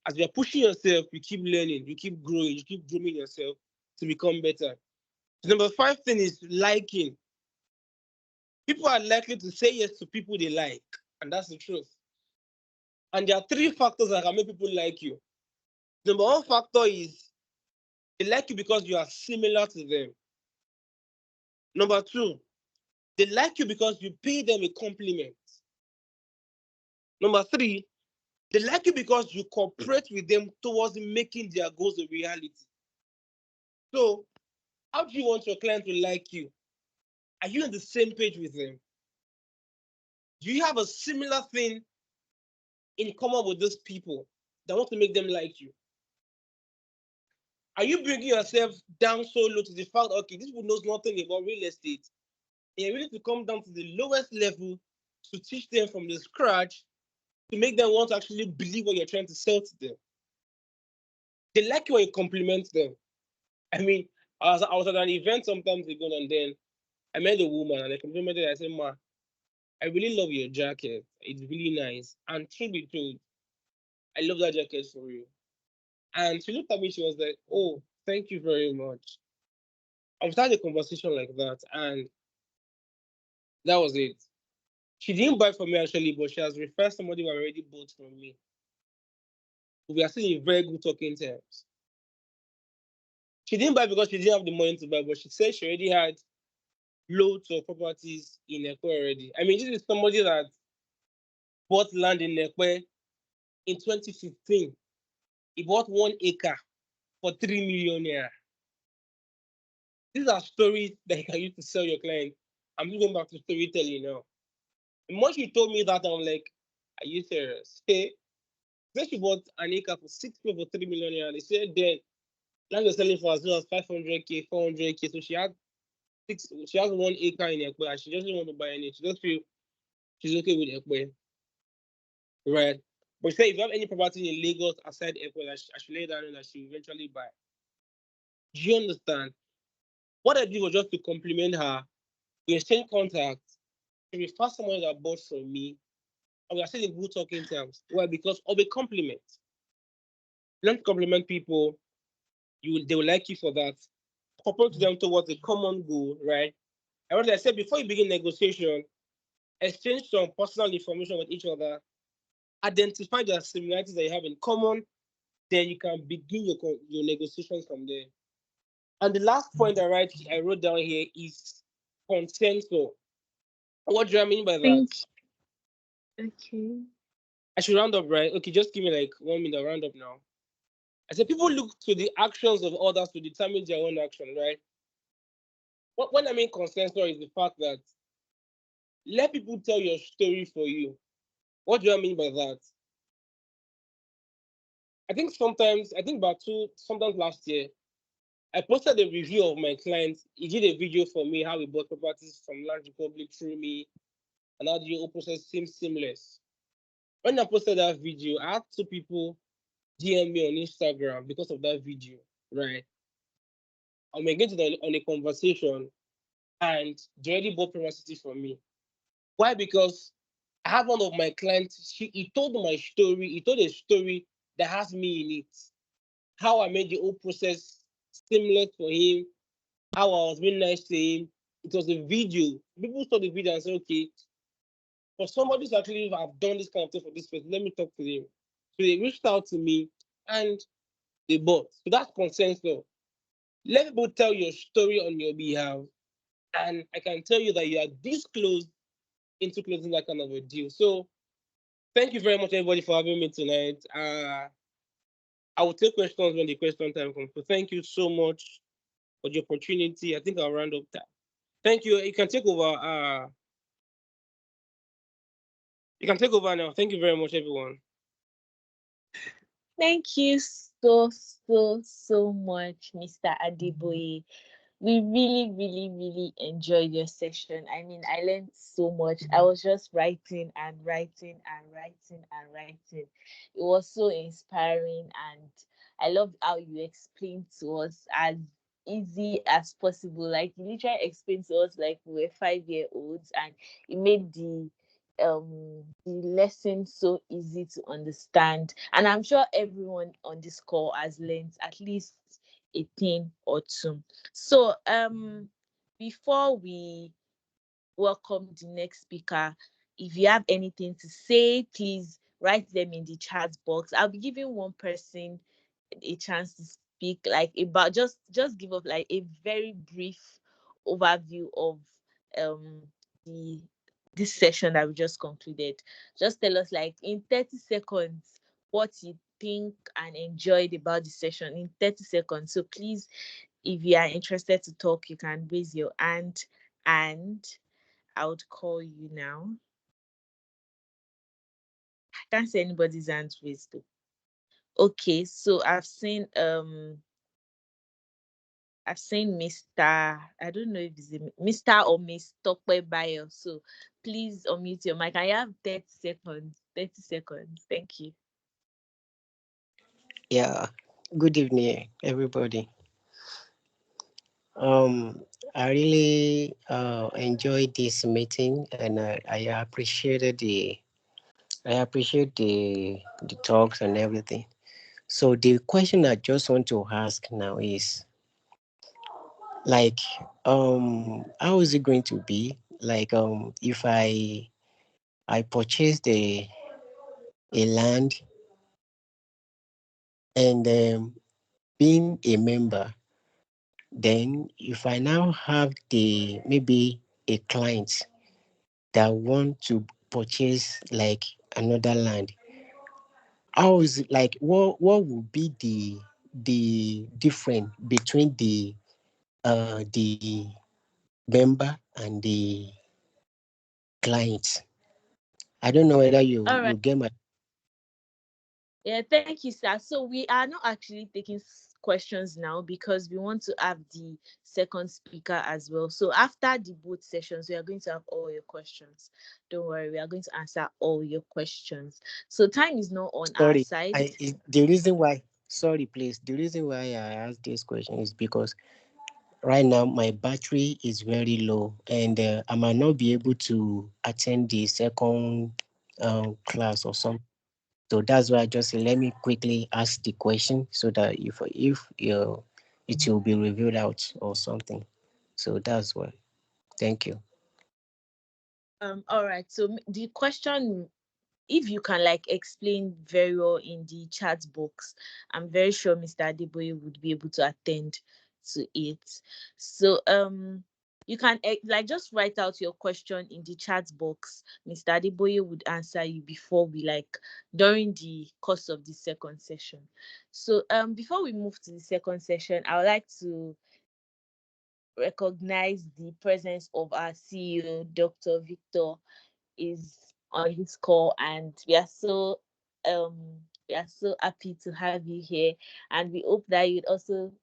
As you're pushing yourself, you keep learning, you keep growing, you keep grooming yourself to become better. The number 5 thing is liking. People are likely to say yes to people they like, and that's the truth. And there are 3 factors that can make people like you. Number 1 factor is they like you because you are similar to them. Number 2, they like you because you pay them a compliment. Number 3, they like you because you cooperate with them towards making their goals a reality. So, how do you want your client to like you? Are you on the same page with them? Do you have a similar thing in common with those people that want to make them like you? Are you bringing yourself down so low to the fact, okay, this people knows nothing about real estate, and you're willing to come down to the lowest level to teach them from the scratch to make them want to actually believe what you're trying to sell to them? They like you when you compliment them. I mean, I was at an event sometimes ago, and then I met a woman and I complimented her. I said, "Ma, I really love your jacket. It's really nice. And truth be told, I love that jacket for you." And she looked at me. She was like, "Oh, thank you very much." I started a conversation like that, and that was it. She didn't buy from me actually, but she has referred somebody who already bought from me. We are still in very good talking terms. She didn't buy because she didn't have the money to buy, but she said she already had loads of properties in Ekwe already. I mean, this is somebody that bought land in Ekwe in 2015. He bought 1 acre for 3 million naira. These are stories that you can use to sell your client. I'm going back to storytelling now. And once she told me that, I'm like, are you serious? Hey, then she bought an acre for 6 people for 3 million naira. They said then land was selling for as low as 500K, 400K. So she has 1 acre in Ekwe and she doesn't want to buy any. She just feel she's okay with Ekwe. Right. But say if you have any property in Lagos aside Ekwe, I should lay down that she will eventually buy. Do you understand? What I did was just to compliment her. We exchange contacts. She referred someone that bought from me. And we are still in good talking terms. Why? Because of a compliment. You don't compliment people, they will like you for that. Couple to them towards a common goal, right? And what I said before you begin negotiation, exchange some personal information with each other, identify the similarities that you have in common, then you can begin your negotiations from there. And the last point I wrote down here is consensus. What do I mean by that? Thank you. Okay. I should round up, right? Okay, just give me like 1 minute, I'll round up now. I said people look to the actions of others to determine their own action, right? When I mean consensus is the fact that let people tell your story for you. What do I mean by that? I think about sometimes last year, I posted a review of my client. He did a video for me, how he bought properties from Land Republic through me, and how the whole process seems seamless. When I posted that video, I had 2 people DM me on Instagram because of that video, right? I'm engaged on a conversation, and they already bought property from me. Why? Because I have one of my clients. He told my story. He told a story that has me in it. How I made the whole process seamless for him. How I was being nice to him. It was a video. People saw the video and said, okay, for somebody to actually have done this kind of thing for this person, let me talk to them. So they reached out to me and they bought. So that's consensus. Let people tell your story on your behalf. And I can tell you that you are this close into closing that kind of a deal. So thank you very much, everybody, for having me tonight. I will take questions when the question time comes. So thank you so much for the opportunity. I think I'll round up that. Thank you. You can take over. You can take over now. Thank you very much, everyone. Thank you so much, Mr. Adeboye. We really enjoyed your session. I mean, I learned so much. I was just writing and writing and writing and writing. It was so inspiring, and I loved how you explained to us as easy as possible. Like you literally explained to us like we were 5-year-olds, and it made the lesson so easy to understand. And I'm sure everyone on this call has learned at least a thing or two. So before we welcome the next speaker, if you have anything to say, please write them in the chat box. I'll be giving one person a chance to speak, like about just give up like a very brief overview of um the this session that we just concluded. Just tell us like in 30 seconds what you think and enjoyed about the session in 30 seconds. So please, if you are interested to talk, you can raise your hand and I would call you now. I can't see anybody's hand raised though. Okay, so I've seen Mr. I don't know if it's Mr. or Miss Tokwe Bayo. So please unmute your mic. I have 30 seconds. 30 seconds. Thank you. Yeah, good evening, everybody. I really enjoyed this meeting, and I appreciated the talks and everything. So the question I just want to ask now is like how is it going to be like if I purchased a land and being a member, then if I now have the maybe a client that want to purchase like another land, how is it like what would be the difference between the member and the client? I don't know whether All you right. get my. Yeah, thank you, sir. So we are not actually taking questions now because we want to have the second speaker as well. So after the both sessions, we are going to have all your questions. Don't worry, we are going to answer all your questions. So time is not on our Sorry, side. the reason why. Sorry, please. The reason why I asked this question is because right now my battery is very low, and I might not be able to attend the second class or something. So that's why I just say, let me quickly ask the question so that if it will be revealed out or something. So that's why. Thank you. All right. So the question, if you can like explain very well in the chat box, I'm very sure Mr. Adeboye would be able to attend to it. So you can like just write out your question in the chat box. Mr. Adeboye would answer you before we like during the course of the second session. So before we move to the second session, I would like to recognize the presence of our CEO, Dr. Victor, is on this call, and um we are so happy to have you here, and we hope that you'd also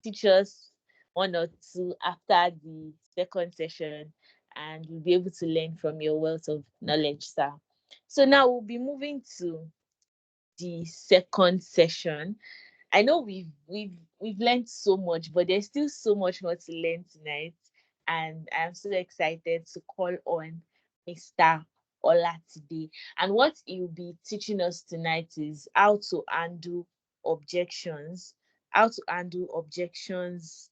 teach us one or two after the second session, and we'll be able to learn from your wealth of knowledge, sir. So now we'll be moving to the second session. I know we've learned so much, but there's still so much more to learn tonight, and I'm so excited to call on Mr. Olatide. And what he'll be teaching us tonight is objections, how to handle objections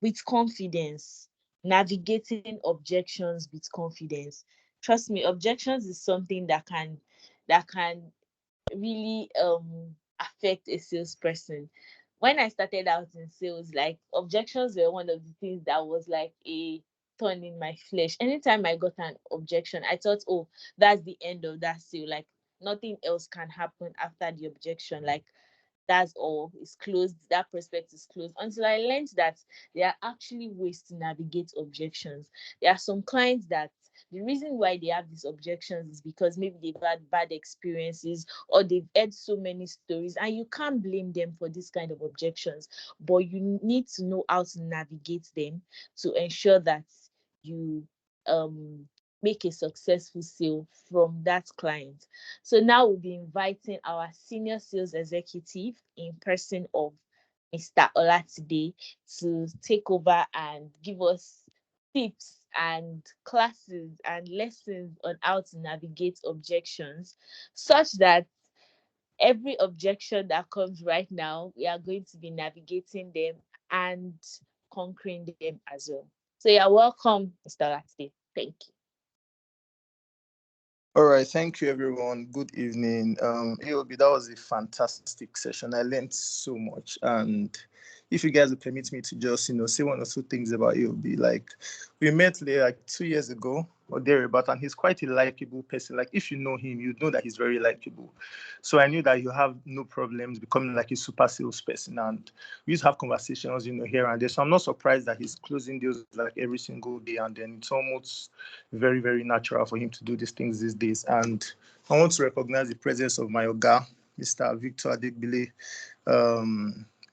with confidence, navigating objections with confidence. Trust me, objections is something that can really affect a salesperson. When I started out in sales, like objections were one of the things that was like a thorn in my flesh. Anytime I got an objection, I thought, oh, that's the end of that sale. Like nothing else can happen after the objection. Like that's all, it's closed, that prospect is closed, until I learned that there are actually ways to navigate objections. There are some clients that the reason why they have these objections is because maybe they've had bad experiences or they've heard so many stories, and you can't blame them for this kind of objections, but you need to know how to navigate them to ensure that you um make a successful sale from that client. So now we'll be inviting our senior sales executive in person of Mr. Olatide to take over and give us tips and classes and lessons on how to navigate objections, such that every objection that comes right now, we are going to be navigating them and conquering them as well. So you're welcome, Mr. Olatide. Thank you. All right, thank you everyone. Good evening. AOB, that was a fantastic session. I learned so much. And if you guys will permit me to just, say one or two things about AOB, like we met like 2 years ago or thereabout, and he's quite a likable person. Like if you know him, you know that he's very likable. So I knew that you have no problems becoming like a super salesperson. And we used to have conversations, here and there. So I'm not surprised that he's closing deals like every single day. And then it's almost very, very natural for him to do these things these days. And I want to recognize the presence of my Oga, Mr. Victor Adeboye,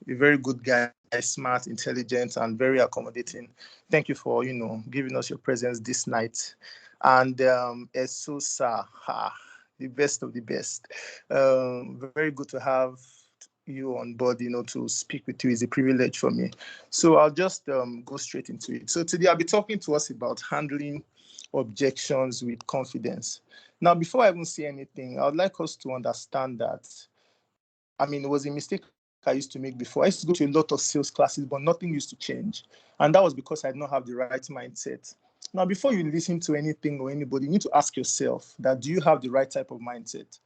a very good guy, smart, intelligent, and very accommodating. Thank you for, giving us your presence this night. And Esosa, the best of the best. Very good to have you on board, to speak with you is a privilege for me. So I'll just go straight into it. So today I'll be talking to us about handling objections with confidence. Now, before I even say anything, I would like us to understand that, it was a mistake I used to make before. I used to go to a lot of sales classes, but nothing used to change. And that was because I did not have the right mindset. Now, before you listen to anything or anybody, you need to ask yourself that, do you have the right type of mindset?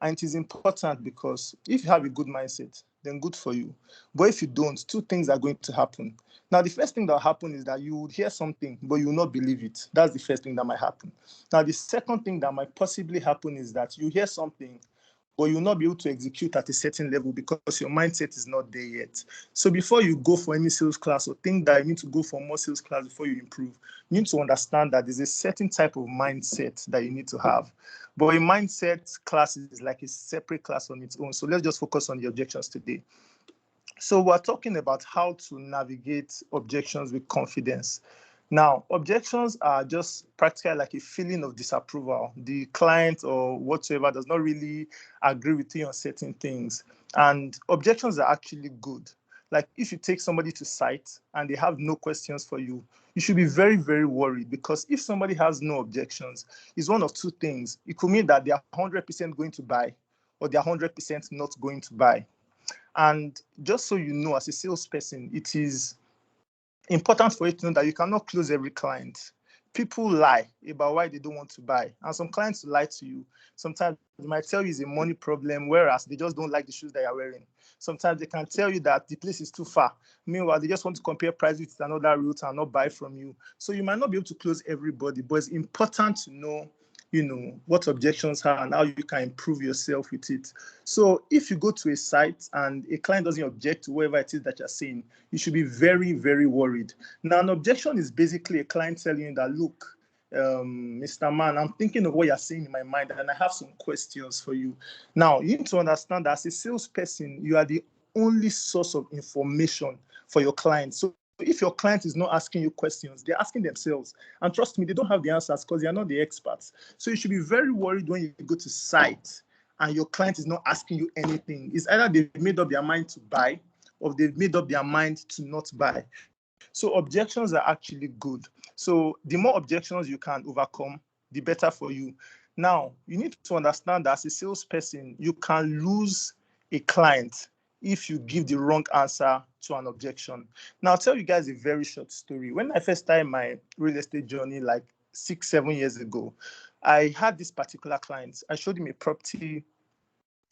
And it is important because if you have a good mindset, then good for you. But if you don't, two things are going to happen. Now, the first thing that will happen is that you would hear something, but you will not believe it. That's the first thing that might happen. Now, the second thing that might possibly happen is that you hear something, but you'll not be able to execute at a certain level because your mindset is not there yet. So before you go for any sales class or think that you need to go for more sales class before you improve, you need to understand that there's a certain type of mindset that you need to have. But a mindset class is like a separate class on its own. So let's just focus on the objections today. So we're talking about how to navigate objections with confidence. Now, objections are just practically like a feeling of disapproval. The client or whatsoever does not really agree with you on certain things. And objections are actually good. Like if you take somebody to site and they have no questions for you, you should be very, very worried, because if somebody has no objections, it's one of two things. It could mean that they are 100% going to buy, or they are 100% not going to buy. And just so you know, as a salesperson, it is important for you to know that you cannot close every client. People lie about why they don't want to buy. And some clients lie to you. Sometimes they might tell you it's a money problem, whereas they just don't like the shoes that you're wearing. Sometimes they can tell you that the place is too far. Meanwhile, they just want to compare price with another route and not buy from you. So you might not be able to close everybody, but it's important to know what objections are and how you can improve yourself with it. So if you go to a site and a client doesn't object to whatever it is that you're saying, you should be very, very worried. Now, an objection is basically a client telling you that, look, Mr. Man, I'm thinking of what you're saying in my mind and I have some questions for you. Now, you need to understand that as a salesperson, you are the only source of information for your client. So if your client is not asking you questions, they're asking themselves. And trust me, they don't have the answers because they are not the experts. So you should be very worried when you go to site and your client is not asking you anything. It's either they've made up their mind to buy or they've made up their mind to not buy. So objections are actually good. So the more objections you can overcome, the better for you. Now, you need to understand that as a salesperson, you can lose a client if you give the wrong answer to an objection. Now, I'll tell you guys a very short story. When I first started my real estate journey, like 6-7 years ago, I had this particular client. I showed him a property.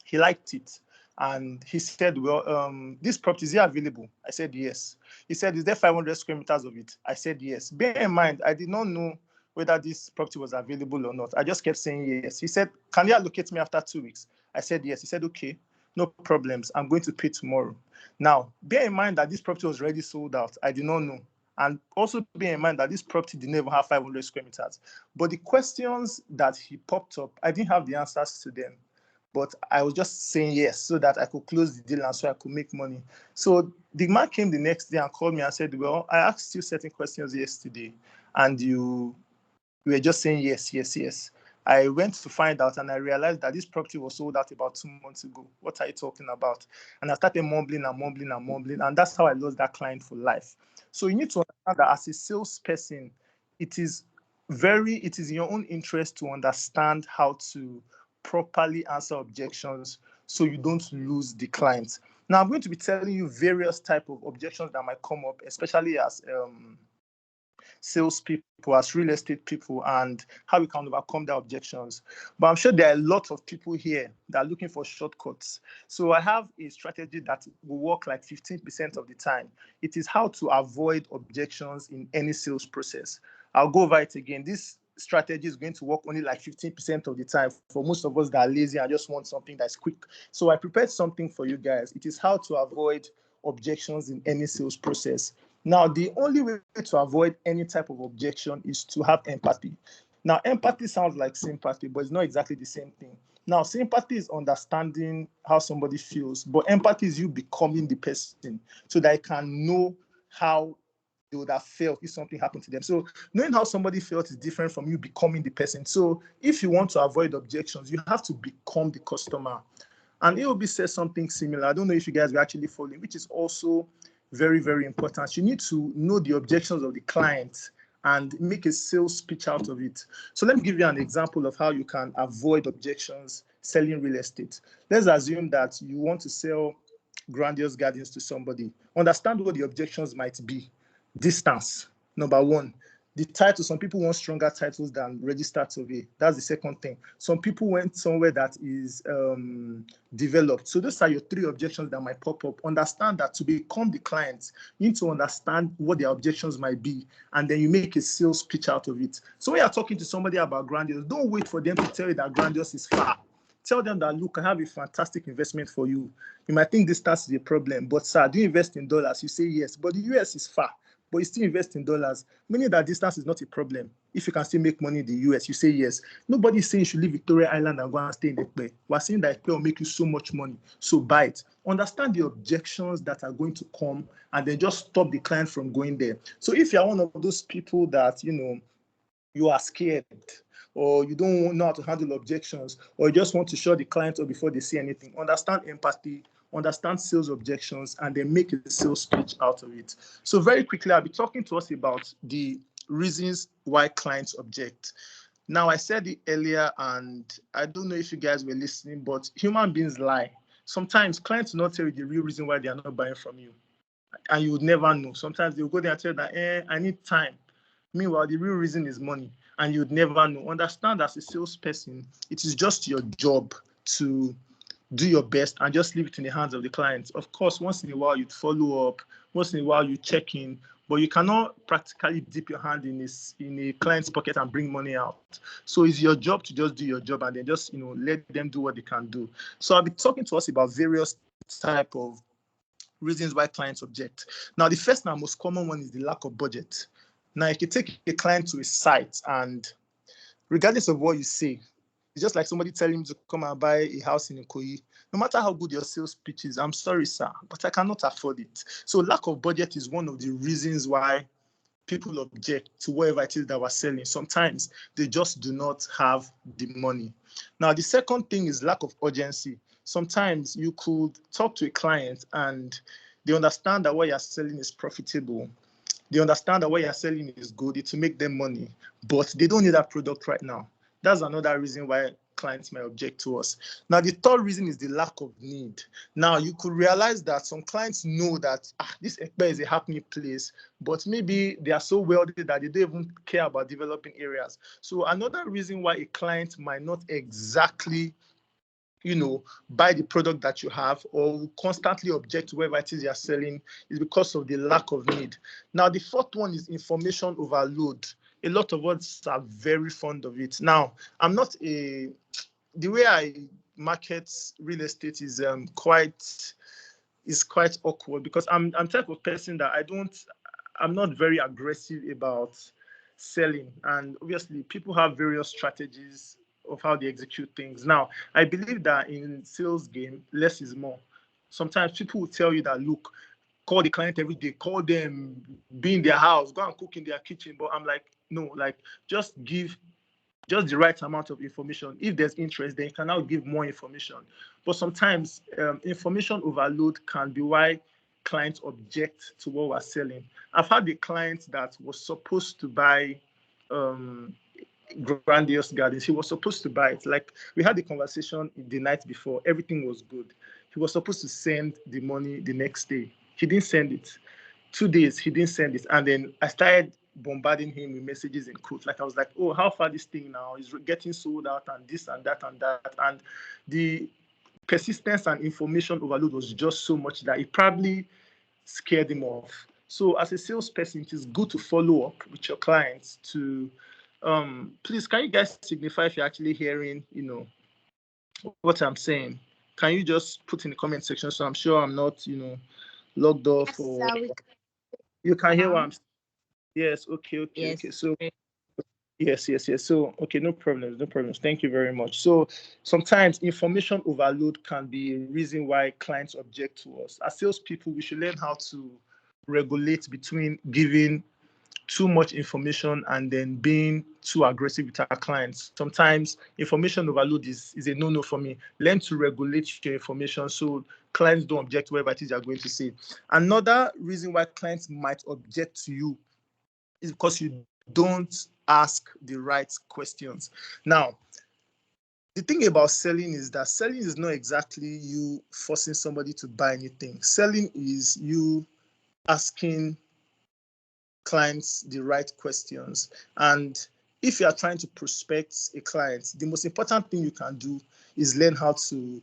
He liked it. And he said, well, this property, is it available? I said, yes. He said, is there 500 square meters of it? I said, yes. Bear in mind, I did not know whether this property was available or not. I just kept saying yes. He said, can you allocate me after 2 weeks? I said, yes. He said, okay, no problems. I'm going to pay tomorrow. Now, bear in mind that this property was already sold out. I did not know. And also bear in mind that this property didn't even have 500 square meters. But the questions that he popped up, I didn't have the answers to them. But I was just saying yes so that I could close the deal and so I could make money. So the man came the next day and called me and said, well, I asked you certain questions yesterday and you were just saying yes, yes, yes. I went to find out and I realized that this property was sold out about 2 months ago. What are you talking about? And I started mumbling and mumbling and mumbling. And that's how I lost that client for life. So you need to understand that as a salesperson, it is in your own interest to understand how to properly answer objections so you don't lose the client. Now, I'm going to be telling you various type of objections that might come up, especially as salespeople, as real estate people, and how we can overcome their objections. But I'm sure there are a lot of people here that are looking for shortcuts. So I have a strategy that will work like 15% of the time. It is how to avoid objections in any sales process. I'll go over it again. This strategy is going to work only like 15% of the time for most of us that are lazy and just want something that's quick. So I prepared something for you guys. It is how to avoid objections in any sales process. Now, the only way to avoid any type of objection is to have empathy. Now, empathy sounds like sympathy, but it's not exactly the same thing. Now, sympathy is understanding how somebody feels, but empathy is you becoming the person so that I can know how they would have felt if something happened to them. So knowing how somebody felt is different from you becoming the person. So if you want to avoid objections, you have to become the customer. And AOB says something similar. I don't know if you guys are actually following, which is also very, very important. You need to know the objections of the client and make a sales pitch out of it. So let me give you an example of how you can avoid objections selling real estate. Let's assume that you want to sell grandiose gardens to somebody. Understand what the objections might be. Distance, number one. The title, some people want stronger titles than registered survey. That's the second thing. Some people went somewhere that is developed. So those are your three objections that might pop up. Understand that to become the client, you need to understand what their objections might be, and then you make a sales pitch out of it. So when you're talking to somebody about grandiose, don't wait for them to tell you that grandiose is far. Tell them that, look, I have a fantastic investment for you. You might think distance is a problem, but sir, do you invest in dollars? You say yes, but the US is far, but you still invest in dollars, meaning that distance is not a problem. If you can still make money in the US, you say yes. Nobody is saying you should leave Victoria Island and go and stay in Ekpe. We're saying that Ekpe will make you so much money, so buy it. Understand the objections that are going to come, and then just stop the client from going there. So if you're one of those people that, you are scared, or you don't know how to handle objections, or you just want to show the client up before they say anything, understand empathy, understand sales objections, and then make a sales pitch out of it. So very quickly, I'll be talking to us about the reasons why clients object. Now, I said it earlier, and I don't know if you guys were listening, but human beings lie. Sometimes clients will not tell you the real reason why they are not buying from you, and you would never know. Sometimes they'll go there and tell you that, I need time. Meanwhile, the real reason is money, and you'd never know. Understand, as a salesperson, it is just your job to do your best and just leave it in the hands of the client. Of course, once in a while you'd follow up, once in a while you check in, but you cannot practically dip your hand in a client's pocket and bring money out. So it's your job to just do your job and then just let them do what they can do. So I'll be talking to us about various type of reasons why clients object. Now, the first and most common one is the lack of budget. Now, if you take a client to a site, and regardless of what you say, it's just like somebody telling him to come and buy a house in Ikoyi. No matter how good your sales pitch is, I'm sorry, sir, but I cannot afford it. So lack of budget is one of the reasons why people object to whatever it is that we're selling. Sometimes they just do not have the money. Now, the second thing is lack of urgency. Sometimes you could talk to a client and they understand that what you're selling is profitable. They understand that what you're selling is good, it's to make them money, but they don't need that product right now. That's another reason why clients may object to us. Now, the third reason is the lack of need. Now, you could realize that some clients know that this Ekpe is a happening place, but maybe they are so wealthy that they don't even care about developing areas. So another reason why a client might not exactly buy the product that you have, or will constantly object to whatever it is you're selling, is because of the lack of need. Now, the fourth one is information overload. A lot of us are very fond of it. Now, the way I market real estate is quite awkward, because I'm type of person that I'm not very aggressive about selling. And obviously people have various strategies of how they execute things. Now, I believe that in sales game, less is more. Sometimes people will tell you that, look, call the client every day, call them, be in their house, go and cook in their kitchen. But I'm like, no, just give just the right amount of information. If there's interest, then you can now give more information. But sometimes information overload can be why clients object to what we're selling. I've had a client that was supposed to buy grandiose gardens. He was supposed to buy it. Like, we had the conversation the night before. Everything was good. He was supposed to send the money the next day. He didn't send it. 2 days, he didn't send it. And then I started bombarding him with messages in quotes. Like, I was like, oh, how far this thing now is getting sold out, and this and that and that. And the persistence and information overload was just so much that it probably scared him off. So as a salesperson, it is good to follow up with your clients to please, can you guys signify if you're actually hearing, what I'm saying? Can you just put in the comment section, so I'm sure I'm not, logged off, or you can hear what I'm saying? Yes, okay. Yes. So yes. So, okay, no problems. Thank you very much. So sometimes information overload can be a reason why clients object to us. As salespeople, we should learn how to regulate between giving too much information and then being too aggressive with our clients. Sometimes information overload is a no-no for me. Learn to regulate your information so clients don't object to whatever it is you're going to say. Another reason why clients might object to you is because you don't ask the right questions. Now, the thing about selling is that selling is not exactly you forcing somebody to buy anything. Selling is you asking clients the right questions. And if you are trying to prospect a client, the most important thing you can do is learn how to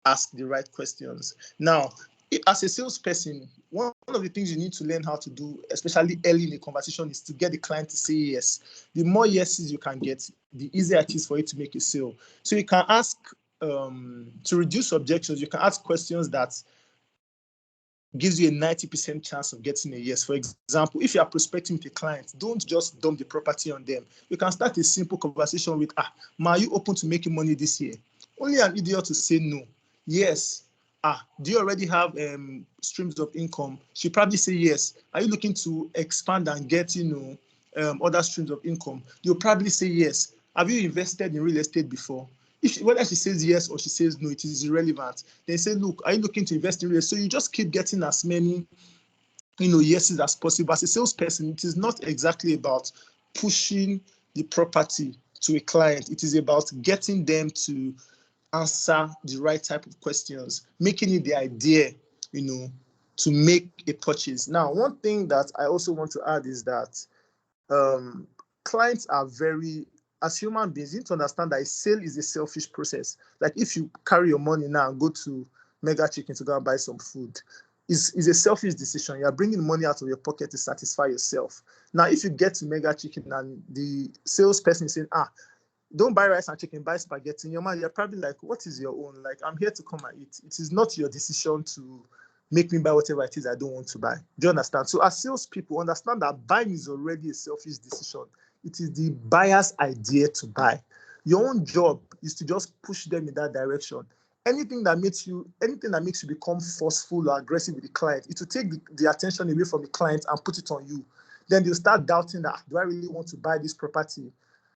ask the right questions. Now, as a salesperson, one of the things you need to learn how to do, especially early in the conversation, is to get the client to say yes. The more yeses you can get, the easier it is for you to make a sale. So you can ask, to reduce objections, you can ask questions that gives you a 90% chance of getting a yes. For example, if you are prospecting with a client, don't just dump the property on them. You can start a simple conversation with, ma, are you open to making money this year? Only an idiot to say no. Yes. Do you already have streams of income? She'll probably say yes. Are you looking to expand and get, other streams of income? You'll probably say yes. Have you invested in real estate before? Whether she says yes or she says no, it is irrelevant. They say, look, are you looking to invest in real estate? So you just keep getting as many, yeses as possible. As a salesperson, it is not exactly about pushing the property to a client. It is about getting them to answer the right type of questions, making it the idea, to make a purchase. Now, one thing that I also want to add is that clients are as human beings, you need to understand that a sale is a selfish process. Like if you carry your money now and go to Mega Chicken to go and buy some food, is a selfish decision. You are bringing money out of your pocket to satisfy yourself. Now, if you get to Mega Chicken and the salesperson is saying, don't buy rice and chicken, buy spaghetti, in your mind, you're probably like, what is your own? Like, I'm here to come and eat. It is not your decision to make me buy whatever it is I don't want to buy. Do you understand? So as salespeople, understand that buying is already a selfish decision. It is the buyer's idea to buy. Your own job is to just push them in that direction. Anything that makes you become forceful or aggressive with the client, it will take the attention away from the client and put it on you. Then they'll start doubting that, do I really want to buy this property?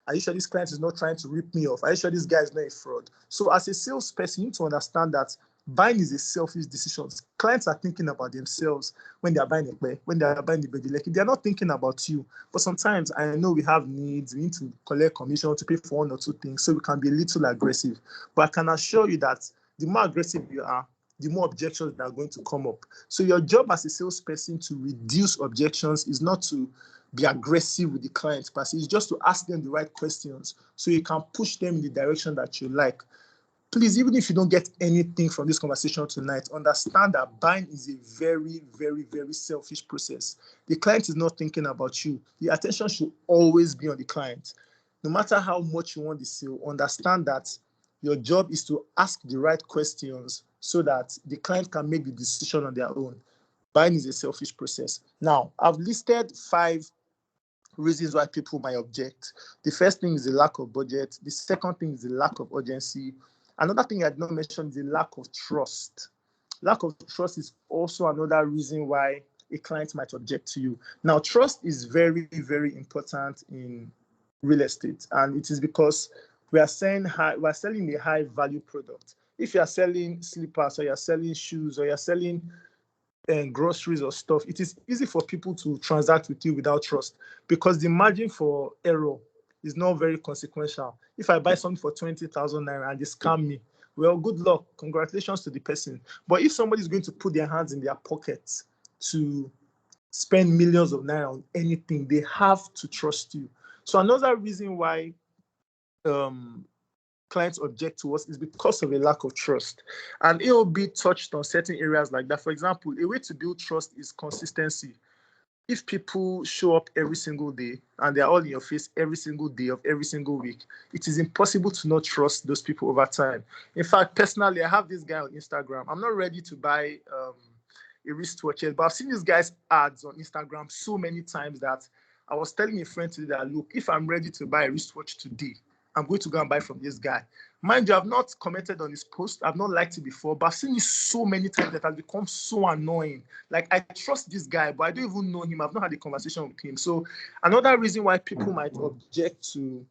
Are you sure this client is not trying to rip me off? Are you sure this guy is not a fraud? So as a salesperson, you need to understand that buying is a selfish decision. Clients are thinking about themselves when they are buying when they are buying the bedileki. They are not thinking about you. But sometimes I know we have needs. We need to collect commission to pay for one or two things, so we can be a little aggressive. But I can assure you that the more aggressive you are, the more objections that are going to come up. So your job as a salesperson to reduce objections is not to be aggressive with the client, but it's just to ask them the right questions so you can push them in the direction that you like. Please, even if you don't get anything from this conversation tonight, understand that buying is a very, very, very selfish process. The client is not thinking about you. The attention should always be on the client. No matter how much you want the sale, understand that your job is to ask the right questions so that the client can make the decision on their own. Buying is a selfish process. Now, I've listed 5 reasons why people might object. The first thing is the lack of budget. The second thing is the lack of urgency. Another thing I did not mention is the lack of trust. Lack of trust is also another reason why a client might object to you. Now, trust is very, very important in real estate, and it is because we are selling a high value product. If you are selling slippers or you're selling shoes or you're selling groceries or stuff, it is easy for people to transact with you without trust because the margin for error is not very consequential. If I buy something for 20,000 naira and they scam me, well, good luck. Congratulations to the person. But if somebody is going to put their hands in their pockets to spend millions of naira on anything, they have to trust you. So another reason why clients object to us is because of a lack of trust. And AOB touched on certain areas like that. For example, a way to build trust is consistency. If people show up every single day and they're all in your face every single day of every single week, it is impossible to not trust those people over time. In fact, personally, I have this guy on Instagram. I'm not ready to buy a wristwatch yet, but I've seen this guy's ads on Instagram so many times that I was telling a friend today that, look, if I'm ready to buy a wristwatch today, I'm going to go and buy from this guy. Mind you, I've not commented on his post. I've not liked it before, but I've seen it so many times that it has become so annoying. Like, I trust this guy, but I don't even know him. I've not had a conversation with him. So another reason why people might object to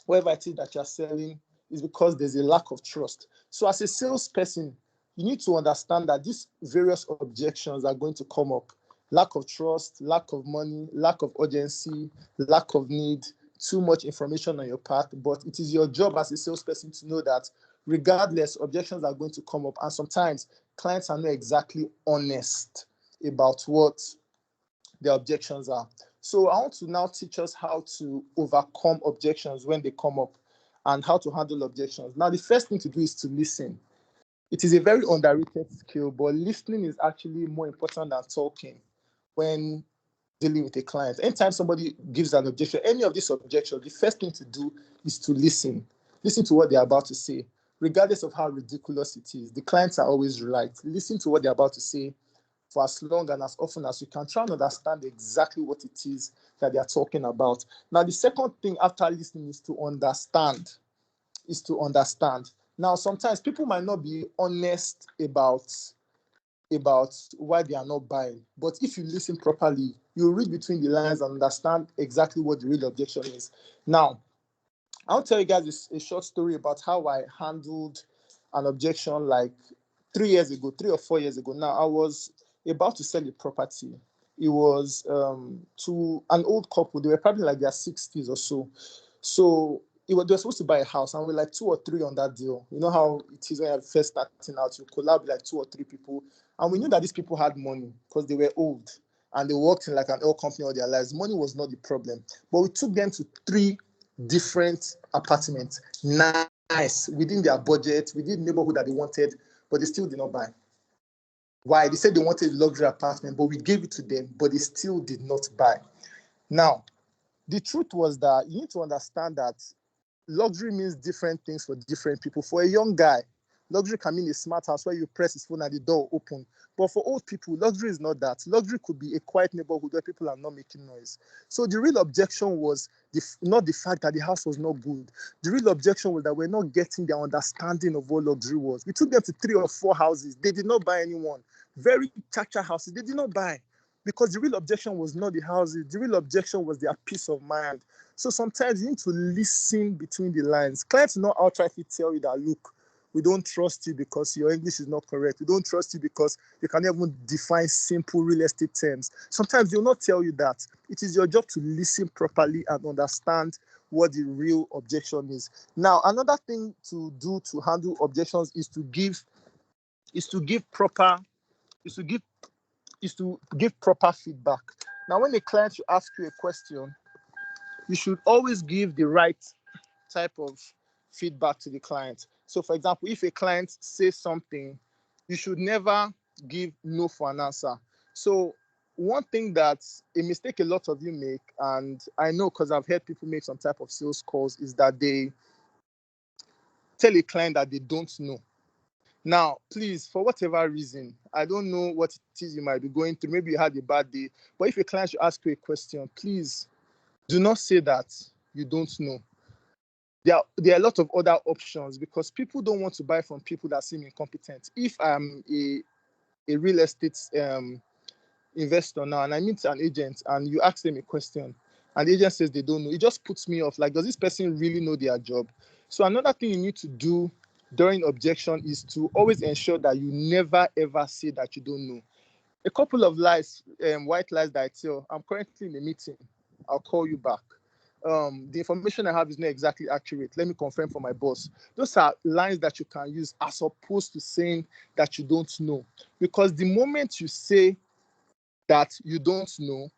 whatever it is that you're selling is because there's a lack of trust. So as a salesperson, you need to understand that these various objections are going to come up. Lack of trust, lack of money, lack of urgency, lack of need, too much information on your part. But it is your job as a salesperson to know that regardless, objections are going to come up. And sometimes clients are not exactly honest about what their objections are. So I want to now teach us how to overcome objections when they come up and how to handle objections. Now, the first thing to do is to listen. It is a very underrated skill, but listening is actually more important than talking when dealing with a client. Anytime somebody gives an objection, any of these objections, the first thing to do is to listen. Listen to what they're about to say, regardless of how ridiculous it is. The clients are always right. Listen to what they're about to say for as long and as often as you can. Try and understand exactly what it is that they're talking about. Now, the second thing after listening is to understand. Now, sometimes people might not be honest about why they are not buying. But if you listen properly, you read between the lines and understand exactly what the real objection is. Now, I'll tell you guys a short story about how I handled an objection like 3 or 4 years ago. Now, I was about to sell a property. It was to an old couple. They were probably like their 60s or so. So they were supposed to buy a house, and we're like 2 or 3 on that deal. You know how it is when you're first starting out, you collab with like 2 or 3 people. And we knew that these people had money because they were old and they worked in like an oil company all their lives. Money was not the problem. But we took them to 3 different apartments, nice, within their budget, within the neighborhood that they wanted, but they still did not buy. Why? They said they wanted a luxury apartment, but we gave it to them, but they still did not buy. Now, the truth was that you need to understand that luxury means different things for different people. For a young guy, luxury can mean a smart house where you press his phone and the door open. But for old people, luxury is not that. Luxury could be a quiet neighborhood where people are not making noise. So the real objection was not the fact that the house was not good. The real objection was that we're not getting their understanding of what luxury was. We took them to 3 or 4 houses. They did not buy anyone. Very cha-cha houses. They did not buy. Because the real objection was not the houses. The real objection was their peace of mind. So sometimes you need to listen between the lines. Clients will not outrightly tell you that, look, we don't trust you because your English is not correct. We don't trust you because you can't even define simple real estate terms. Sometimes they will not tell you that. It is your job to listen properly and understand what the real objection is. Now, another thing to do to handle objections is to give proper feedback. Now, when a client should ask you a question, you should always give the right type of feedback to the client. So, for example, if a client says something, you should never give no for an answer. So, one thing that a mistake a lot of you make, and I know because I've heard people make some type of sales calls, is that they tell a client that they don't know. Now, please, for whatever reason, I don't know what it is you might be going through. Maybe you had a bad day. But if a client should ask you a question, please do not say that you don't know. There are a lot of other options because people don't want to buy from people that seem incompetent. If I'm a real estate investor now and I meet an agent and you ask them a question and the agent says they don't know, it just puts me off. Like, does this person really know their job? So another thing you need to do during objection is to always ensure that you never ever say that you don't know. A couple of lies, white lies that I tell, I'm currently in a meeting, I'll call you back. The information I have is not exactly accurate. Let me confirm for my boss. Those are lines that you can use as opposed to saying that you don't know. Because the moment you say that you don't know,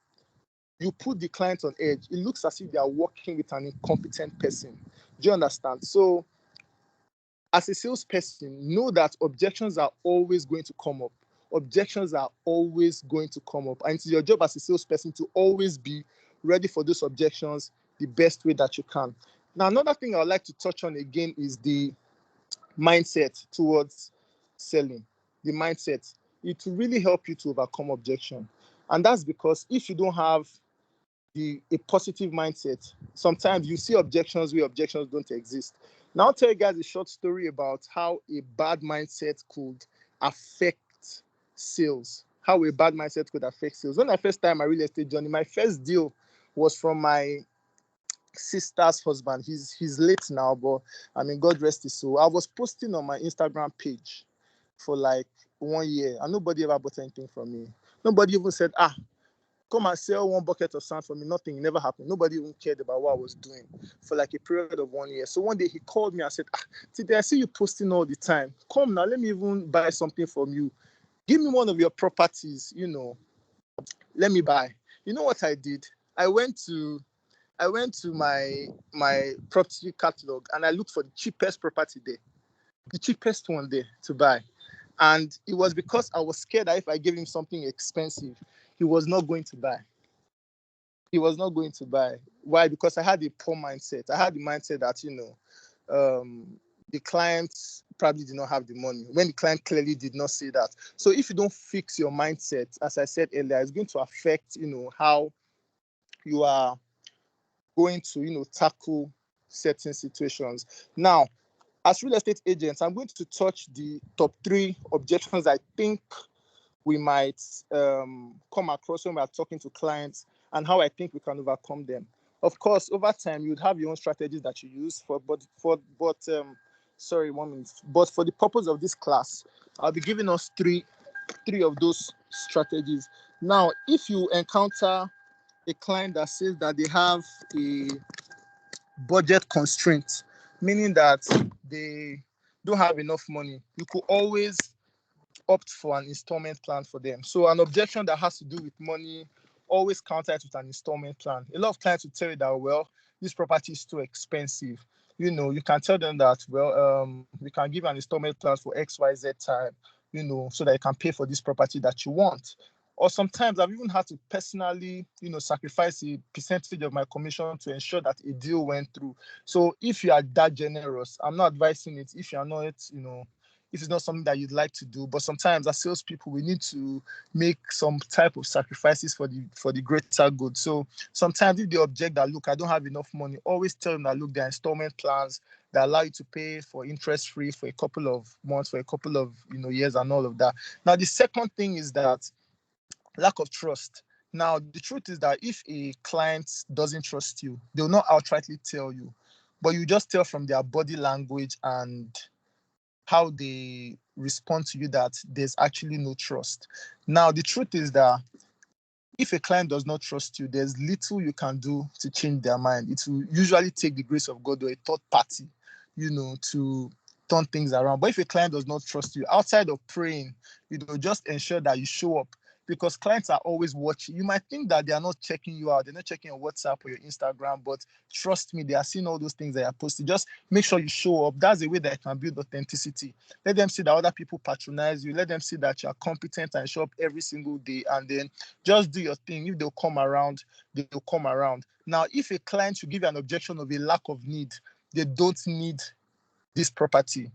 you put the client on edge. It looks as if they are working with an incompetent person. Do you understand? So as a salesperson, know that objections are always going to come up. Objections are always going to come up. And it's your job as a salesperson to always be ready for those objections the best way that you can. Now, another thing I would like to touch on again is the mindset towards selling. The mindset. It will really help you to overcome objection. And that's because if you don't have a positive mindset. Sometimes you see objections where objections don't exist. Now I'll tell you guys a short story about how a bad mindset could affect sales. How a bad mindset could affect sales. When I first started my real estate journey, my first deal was from my sister's husband. He's late now, but I mean, God rest his soul. I was posting on my Instagram page for like 1 year, and nobody ever bought anything from me. Nobody even said, come and sell 1 bucket of sand for me. Nothing, it never happened. Nobody even cared about what I was doing for like a period of 1 year. So one day he called me and said, today I see you posting all the time. Come now, let me even buy something from you. Give me one of your properties, let me buy. You know what I did? I went to my property catalog and I looked for the cheapest property there, the cheapest one there to buy. And it was because I was scared that if I gave him something expensive, he was not going to buy. He was not going to buy. Why? Because I had a poor mindset. I had the mindset that, the client probably did not have the money when the client clearly did not say that. So if you don't fix your mindset, as I said earlier, it's going to affect, how you are going to, tackle certain situations. Now, as real estate agents, I'm going to touch the top 3 objections I think we might come across when we are talking to clients and how I think we can overcome them. Of course, over time, you'd have your own strategies that you use sorry, 1 minute. But for the purpose of this class, I'll be giving us three of those strategies. Now, if you encounter a client that says that they have a budget constraint, meaning that they don't have enough money, you could always opt for an installment plan for them. So an objection that has to do with money, always counter it with an installment plan. A lot of clients will tell you that, well, this property is too expensive. You can tell them that, well, we can give an installment plan for XYZ time, so that you can pay for this property that you want. Or sometimes I've even had to personally, sacrifice a percentage of my commission to ensure that a deal went through. So if you are that generous, I'm not advising it. If you're not, if it's not something that you'd like to do, but sometimes as salespeople, we need to make some type of sacrifices for the greater good. So sometimes if they object that, look, I don't have enough money, always tell them that, look, there are installment plans that allow you to pay for interest free for a couple of months, for a couple of years, and all of that. Now, the second thing is that lack of trust. Now, the truth is that if a client doesn't trust you, they'll not outrightly tell you, but you just tell from their body language and how they respond to you that there's actually no trust. Now, the truth is that if a client does not trust you, there's little you can do to change their mind. It will usually take the grace of God or a third party, to turn things around. But if a client does not trust you, outside of praying, just ensure that you show up, because clients are always watching. You might think that they are not checking you out, they're not checking your WhatsApp or your Instagram, but trust me, they are seeing all those things that are posted. Just make sure you show up. That's a way that you can build authenticity. Let them see that other people patronize you. Let them see that you are competent and show up every single day, and then just do your thing. If they'll come around, they'll come around. Now, if a client should give you an objection of a lack of need, they don't need this property.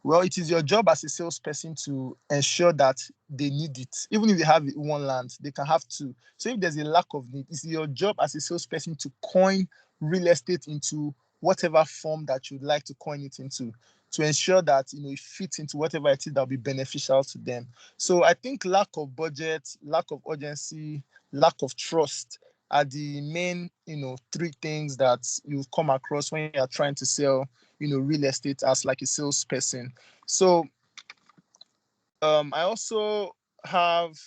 Well, it is your job as a salesperson to ensure that they need it. Even if they have one land, they can have two. So if there's a lack of need, it's your job as a salesperson to coin real estate into whatever form that you'd like to coin it into, to ensure that it fits into whatever it is that will be beneficial to them. So I think lack of budget, lack of urgency, lack of trust are the main 3 things that you come across when you're trying to sell real estate as like a salesperson. So I also have,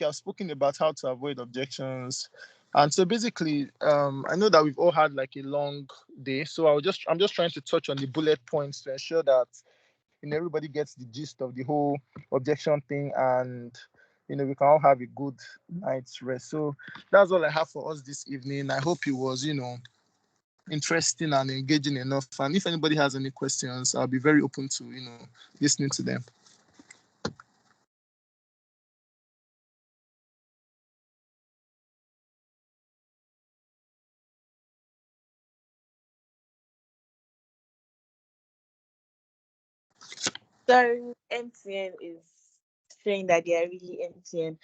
I've spoken about how to avoid objections. And so basically, I know that we've all had like a long day. So I'm just trying to touch on the bullet points to ensure that everybody gets the gist of the whole objection thing, and we can all have a good night's rest. So that's all I have for us this evening. I hope it was interesting and engaging enough. And if anybody has any questions, I'll be very open to listening to them. Sorry, MTN is saying that they are really MTN.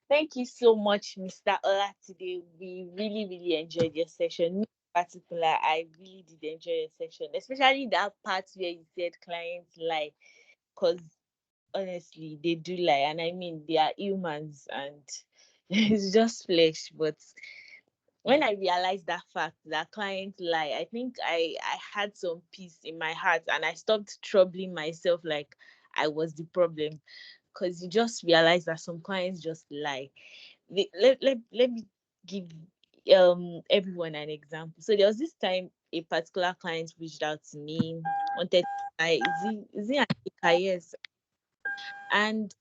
Thank you so much, Mr. Olatide. We really, really enjoyed your session. Me in particular, I really did enjoy your session, especially that part where you said clients lie, because honestly, they do lie, and I mean they are humans, and it's just flesh. But when I realized that fact that clients lie, I think I had some peace in my heart, and I stopped troubling myself like I was the problem, because you just realize that some clients just lie. Let me give everyone an example. So there was this time a particular client reached out to me, wanted to buy, is he an Ika? Yes. And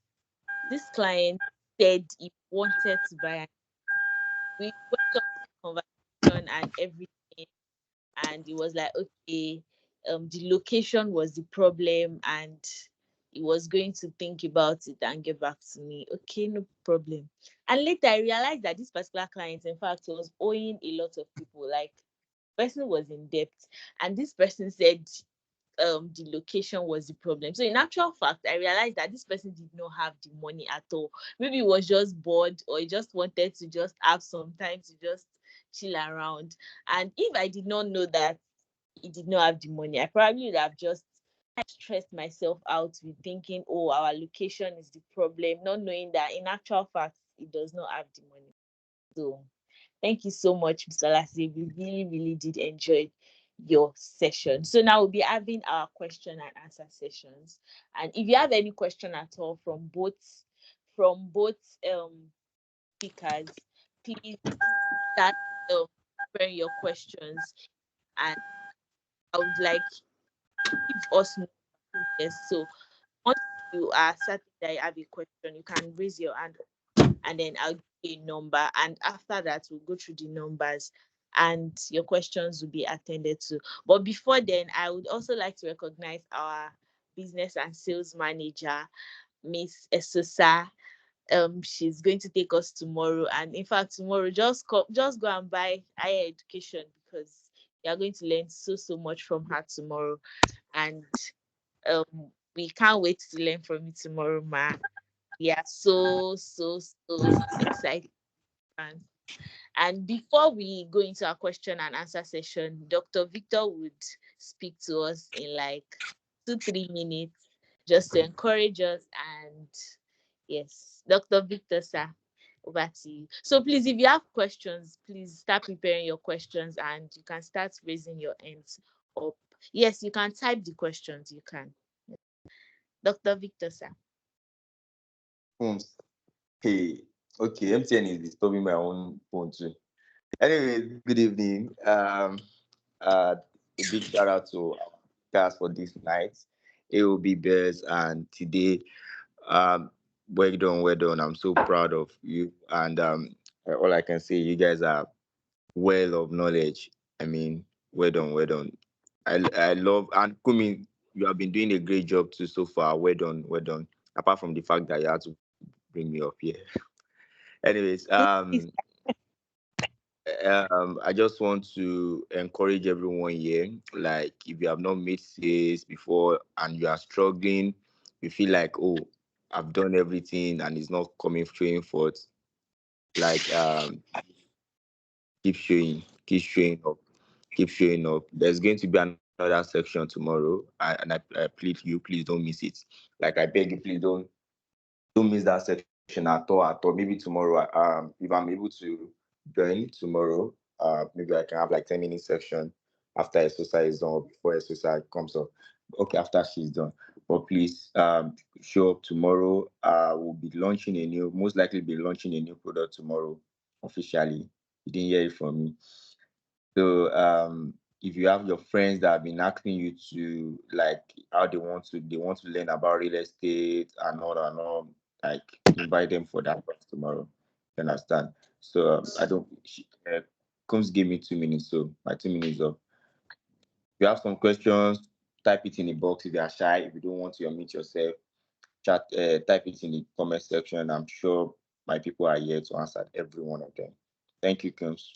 this client said he wanted to buy. We went on conversation and everything, and it was like, okay, the location was the problem, and he was going to think about it and get back to me. Okay, no problem. And later I realized that this particular client, in fact, was owing a lot of people. Like, person was in debt, and this person said the location was the problem. So in actual fact, I realized that this person did not have the money at all. Maybe he was just bored, or he just wanted to just have some time to just chill around. And if I did not know that he did not have the money, I probably would have just stressed myself out with thinking, oh, our location is the problem, not knowing that in actual fact he does not have the money. So thank you so much, Mr. Lassie. We really, really did enjoy your session. So now we'll be having our question and answer sessions. And if you have any question at all from both speakers, please start preparing your questions, and I would like give us know. Yes. So once you are certain that you have a question, you can raise your hand, and then I'll give you a number. And after that, we'll go through the numbers, and your questions will be attended to. But before then, I would also like to recognize our business and sales manager, Miss Esosa. She's going to take us tomorrow. And in fact, tomorrow, just go and buy higher education, because you are going to learn so much from her tomorrow. And we can't wait to learn from you tomorrow, ma. Yeah, so excited. And before we go into our question and answer session, Dr. Victor would speak to us in like 2-3 minutes, just to encourage us. And yes, Dr. Victor, sir, over to you. So please, if you have questions, please start preparing your questions, and you can start raising your hands up. Yes, you can type the questions. You can. Dr. Victor, sir. Phones. Hey, okay, MTN is disturbing my own phone too. Anyway, good evening. A big shout out to our guys for this night. It will be best, and today, um, well done, well done. I'm so proud of you, and all I can say, you guys are well of knowledge. I mean, well done, well done. I love, and Kumi, you have been doing a great job too so far. Well done, well done. Apart from the fact that you had to bring me up here. Anyways, I just want to encourage everyone here. Like, if you have not made sales before and you are struggling, you feel like, oh, I've done everything and it's not coming showing forth. Like, keep showing up, keep showing up. There's going to be another section tomorrow, and I plead you, please don't miss it. Like, I beg you, please don't miss that section at all. At all. Maybe tomorrow, if I'm able to join tomorrow, maybe I can have like 10 minute section after exercise is done or before exercise comes up. Okay, after she's done. But please, show up tomorrow. We'll be launching most likely be launching a new product tomorrow officially. You didn't hear it from me. So if you have your friends that have been asking you to like how they want to learn about real estate and all, like invite them for that class tomorrow. You understand? So I don't. Comes give me 2 minutes, so my 2 minutes up. If you have some questions, type it in the box. If you are shy, if you don't want to unmute yourself, type it in the comment section. I'm sure my people are here to answer every one of them. Thank you, Comes.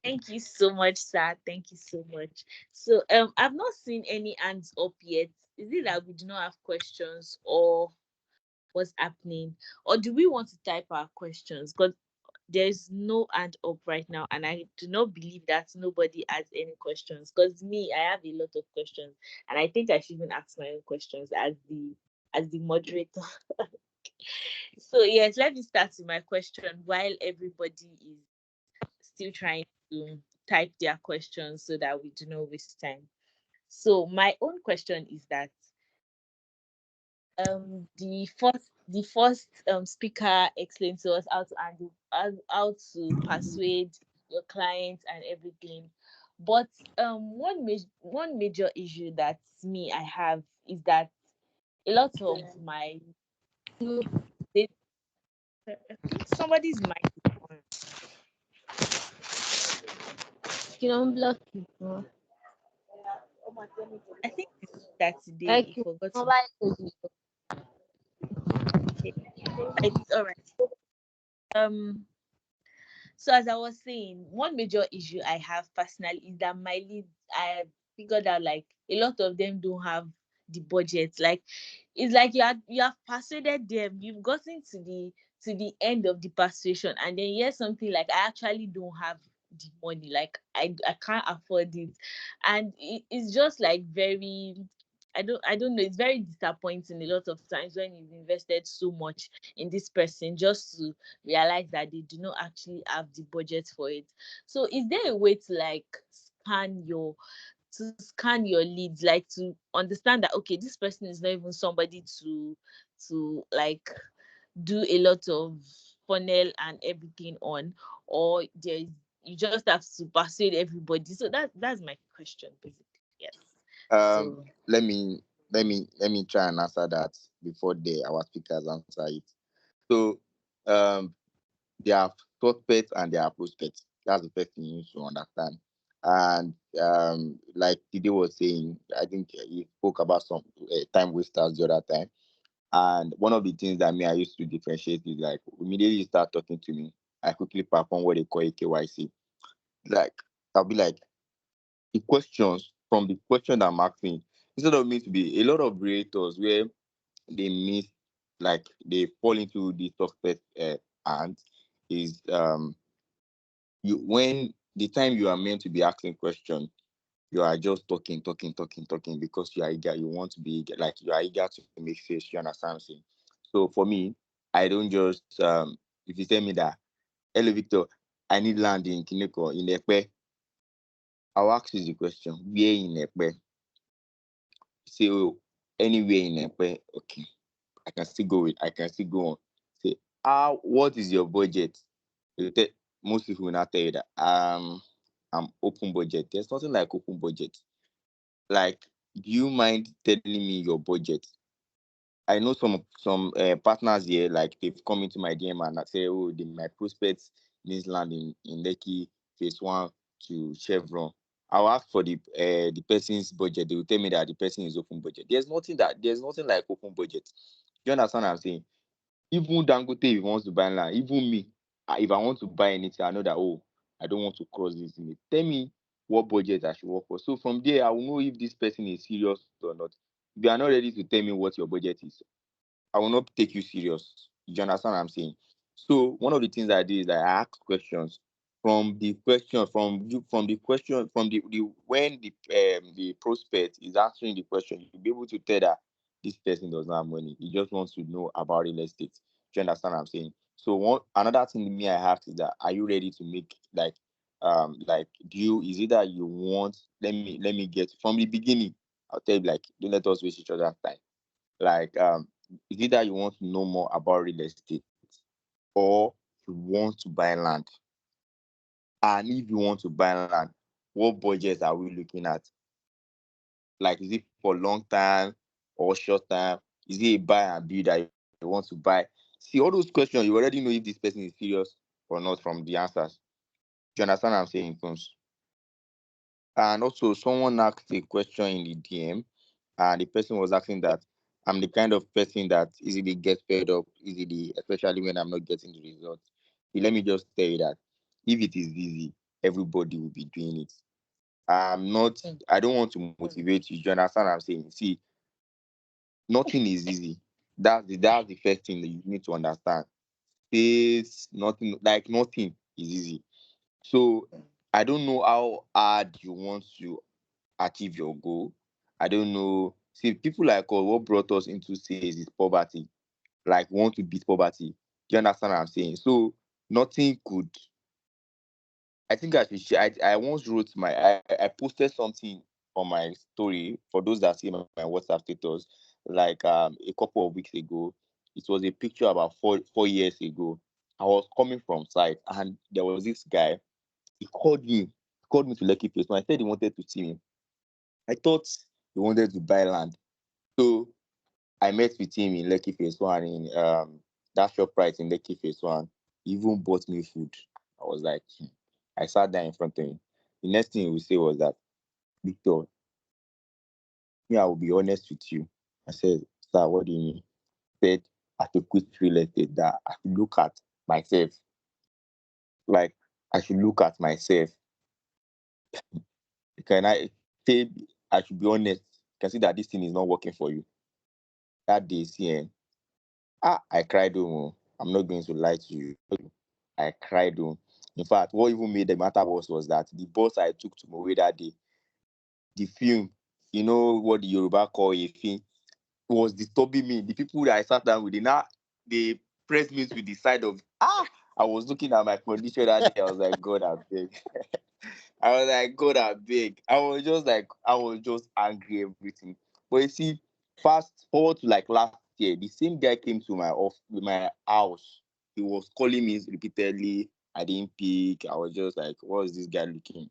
Thank you so much, sir. Thank you so much. So I've not seen any hands up yet. Is it that we do not have questions, or what's happening, or do we want to type our questions? Because there's no hand up right now, and I do not believe that nobody has any questions. Because me, I have a lot of questions, and I think I should even ask my own questions as the moderator. So yes, let me start with my question while everybody is still trying to type their questions so that we do not waste time. So my own question is that the first speaker explained to us how to handle how to persuade your clients and everything. But one major issue that me I have is that a lot of my they, somebody's mic is on. You don't block people. I think it's that today Like he you forgot to. nobody. Okay, it's all right. Um, so as I was saying, one major issue I have personally is that my leads, I have figured out like a lot of them don't have the budget. Like it's like you have persuaded them, you've gotten to the end of the persuasion, and then here's something like I actually don't have the money, like I can't afford it. And it's just like very, I don't know, it's very disappointing a lot of times when you've invested so much in this person just to realize that they do not actually have the budget for it. So is there a way to like scan your leads, like to understand that okay, this person is not even somebody to like do a lot of funnel and everything on, or there's you just have to persuade everybody? So that's my question basically. Yes. So Let me try and answer that before our speakers answer it. So um there are prospects and there are prospects. That's the first thing you need to understand. And like Tide was saying, I think he spoke about some time wasters the other time. And one of the things that me I used to differentiate is like immediately you start talking to me, I quickly perform what they call a KYC. Like I'll be like the questions from the question that I'm asking, instead of me to be a lot of creators where they miss, like they fall into the suspect and is you when the time you are meant to be asking questions, you are just talking because you are eager, you want to be eager, like you are eager to make face, you understand what I'm saying? So for me, I don't just if you tell me that, hello Victor, I need land in Kineko in Ekpe, I'll ask you the question, where in Ekpe? Say, oh, anywhere in Ekpe, okay. I can still go on. Say, what is your budget? Most people will not tell you that I'm open budget. There's nothing like open budget. Like, do you mind telling me your budget? I know some partners here, like they've come into my DM and I say, oh, my prospects needs land in Lekki, phase one to Chevron. I'll ask for the person's budget. They will tell me that the person is open budget. There's nothing like open budget. Do you understand what I'm saying? Even Dangote, if he wants to buy land, even me, if I want to buy anything, I know that, oh, I don't want to cross this limit. Tell me what budget I should work for. So from there, I will know if this person is serious or not. If you are not ready to tell me what your budget is, I will not take you serious. You understand what I'm saying? So one of the things I do is I ask questions from the when the prospect is answering the question, you'll be able to tell that this person doesn't have money. He just wants to know about real estate. Do you understand what I'm saying? So another thing me I have is that, are you ready to make like do you, is it that you want, let me get from the beginning. I'll tell you, like, don't let us waste each other's time. Like is it that you want to know more about real estate, or you want to buy land? And if you want to buy land, what budget are we looking at? Like, is it for long time or short time? Is it a buy and build that you want to buy? See, all those questions, you already know if this person is serious or not from the answers. Do you understand what I'm saying, Kunz? And also, someone asked a question in the DM, and the person was asking that I'm the kind of person that easily gets fed up easily, especially when I'm not getting the results. Let me just tell you that if it is easy, everybody will be doing it. I'm not, I don't want to motivate you. Do you understand what I'm saying? See, nothing is easy. That's the first thing that you need to understand. It's nothing is easy. So I don't know how hard you want to achieve your goal. I don't know. See, people like us, what brought us into sales is poverty. Like, want to beat poverty. Do you understand what I'm saying? So nothing could. I think I should share. I once wrote I posted something on my story for those that see my WhatsApp status, like a couple of weeks ago. It was a picture about 4 years ago. I was coming from site and there was this guy. He called me to Lekki Place. When I said he wanted to see me, I thought he wanted to buy land. So I met with him in Lekki Phase 1 in that shop right in Lekki Phase 1. He even bought me food. I was like, I sat there in front of him. The next thing he would say was that, Victor, me, I will be honest with you. I said, sir, what do you mean? He said, I should quit real estate, that I should look at myself. Like, I should look at myself. Can I say I should be honest? You can see that this thing is not working for you. That day, see, I cried. Oh, I'm not going to lie to you. I cried. Oh. In fact, what even made the matter worse was that the bus I took to Mowe that day, the film, you know what the Yoruba call a film, was disturbing me. The people that I sat down with, they pressed me to the side of, I was looking at my condition that day. I was like, God, I beg. I was like, God, I beg. I was just angry, everything. But you see, fast forward to like last year, the same guy came to my house. He was calling me repeatedly. I didn't pick. I was just like, what is this guy looking?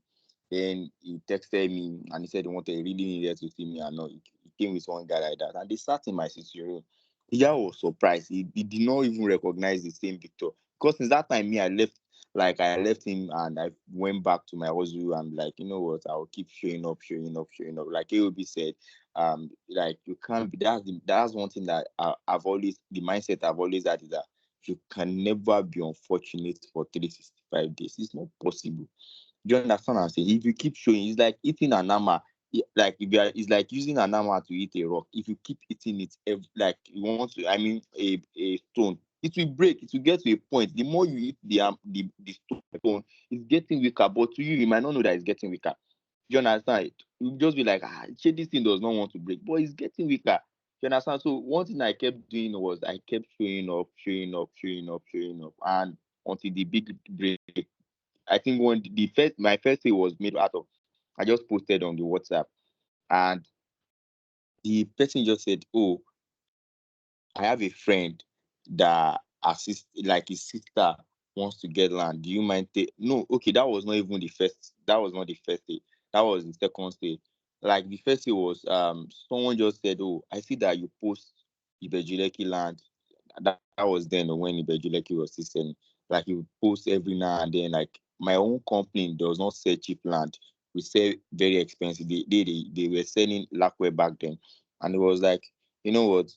Then he texted me and he said he really needed to see me. I know he came with one guy like that. And they sat in my sitting room. The guy was surprised. He did not even recognize the same Victor. Because since that time, I left him and I went back to my hustle. I'm like, you know what? I'll keep showing up, showing up, showing up. Like AOB said, like you can't be. That's one thing that the mindset I've always had is that you can never be unfortunate for 365 days. It's not possible. Do you understand what I'm saying? If you keep showing, it's like eating an hammer. It's like using an hammer to eat a rock. If you keep eating it, like you want to, I mean, a stone, it will break. It will get to a point. The more you eat the stone, it's getting weaker. But to you, you might not know that it's getting weaker. Do you understand? You just be like, shit, this thing does not want to break, but it's getting weaker. Do you understand? So one thing I kept doing was I kept showing up, showing up, showing up, showing up, and until the big break. I think my first day was made out of, I just posted on the WhatsApp, and the person just said, "Oh, I have a friend that like his sister wants to get land. Do you mind No, okay, that was not even the first. That was not the first day. That was the second day. Like the first day was someone just said, "Oh, I see that you post Ibejuleki land." That was then when Ibejuleki was still selling. Like you post every now and then. Like my own company does not sell cheap land. We sell very expensive. They were selling Lakwe back then, and it was like, you know what?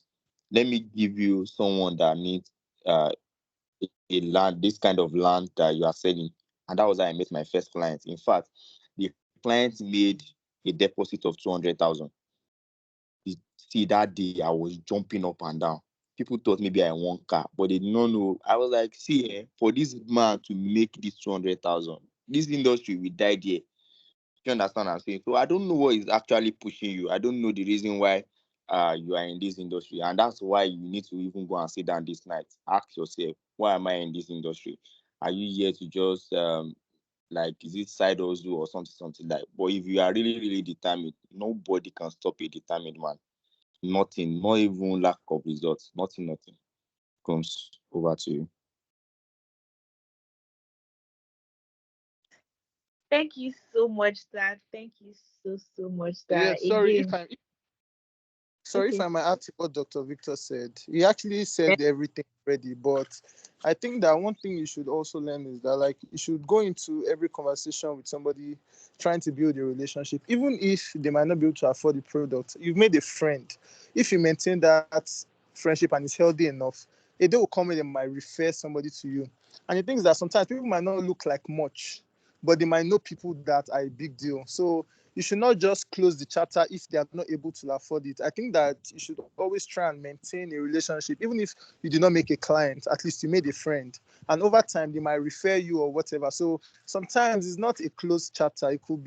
Let me give you someone that needs uh, a land, this kind of land that you are selling. And that was how I met my first client. In fact, the client made a deposit of 200,000. See, that day I was jumping up and down. People thought maybe I want car, but they did not know. I was like, see, for this man to make this 200,000, this industry will die there. You understand what I'm saying? So I don't know what is actually pushing you. I don't know the reason why you are in this industry. And that's why you need to even go and sit down this night. Ask yourself, why am I in this industry? Are you here to just like, is it side hustle or something like? But if you are really, really determined, nobody can stop a determined man. Nothing, not even lack of results. Nothing comes over to you. Thank you so much, sir. Thank you so much, Yeah, sir. Again, sorry if okay. I might add to what Dr. Victor said. He actually said everything already, but I think that one thing you should also learn is that, like, you should go into every conversation with somebody trying to build a relationship, even if they might not be able to afford the product. You've made a friend. If you maintain that friendship and it's healthy enough, a day will come and they might refer somebody to you. And the thing is that sometimes people might not look like much, but they might know people that are a big deal. So you should not just close the chapter if they are not able to afford it. I think that you should always try and maintain a relationship, even if you did not make a client, at least you made a friend. And over time, they might refer you or whatever. So sometimes it's not a closed chapter. It could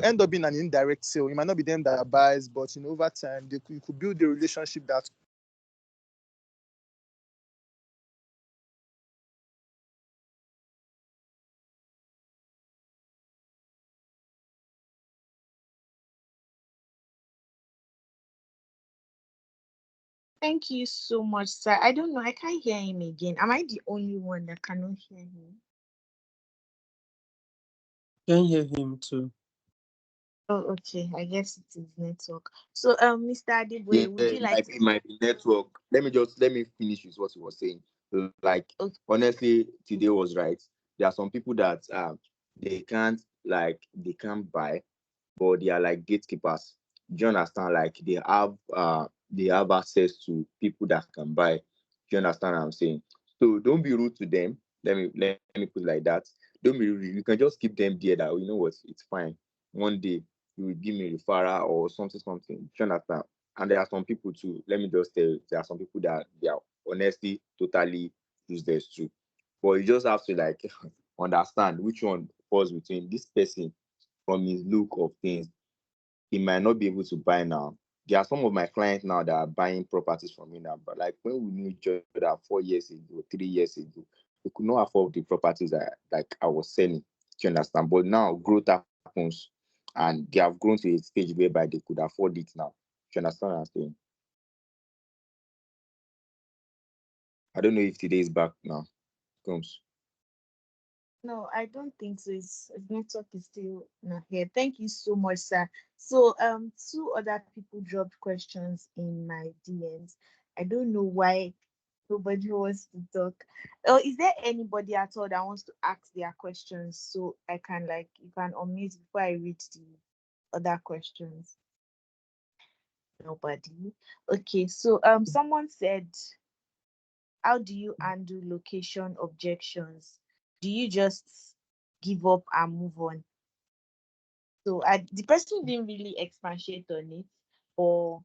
end up being an indirect sale. It might not be them that buys, but over time, you could build a relationship that. Thank you so much, sir. I don't know. I can't hear him again. Am I the only one that cannot hear him? Can hear him too. Oh, okay. I guess it is network. So, Mr. Yeah, Adeboye, would you it like might to? be, it might be network. Let me finish with what he was saying. Like Okay. honestly, today was right. There are some people that they can't buy, but they are like gatekeepers. Do you understand? Like they have access to people that can buy. Do you understand what I'm saying? So don't be rude to them. Let me put it like that. Don't be rude. You can just keep them there. That, you know what, it's fine. One day you will give me a referral or something. Do you understand? And there are some people too. Let me just tell you, there are some people that they are honestly totally useless too. But you just have to like understand which one falls between this person from his look of things. He might not be able to buy now. There are some of my clients now that are buying properties from me now, but like when we knew each other 4 years ago, 3 years ago, we could not afford the properties that like I was selling. Do you understand? But now growth happens, and they have grown to a stage whereby they could afford it now. Do you understand what I'm saying? I don't know if today is back now. Comes. No, I don't think so. His network is still not here. Thank you so much, sir. So, two other people dropped questions in my DMs. I don't know why nobody wants to talk. Oh, is there anybody at all that wants to ask their questions so I can you can unmute before I read the other questions? Nobody. Okay, so someone said, how do you handle location objections? Do you just give up and move on? So the person didn't really expatiate on it, or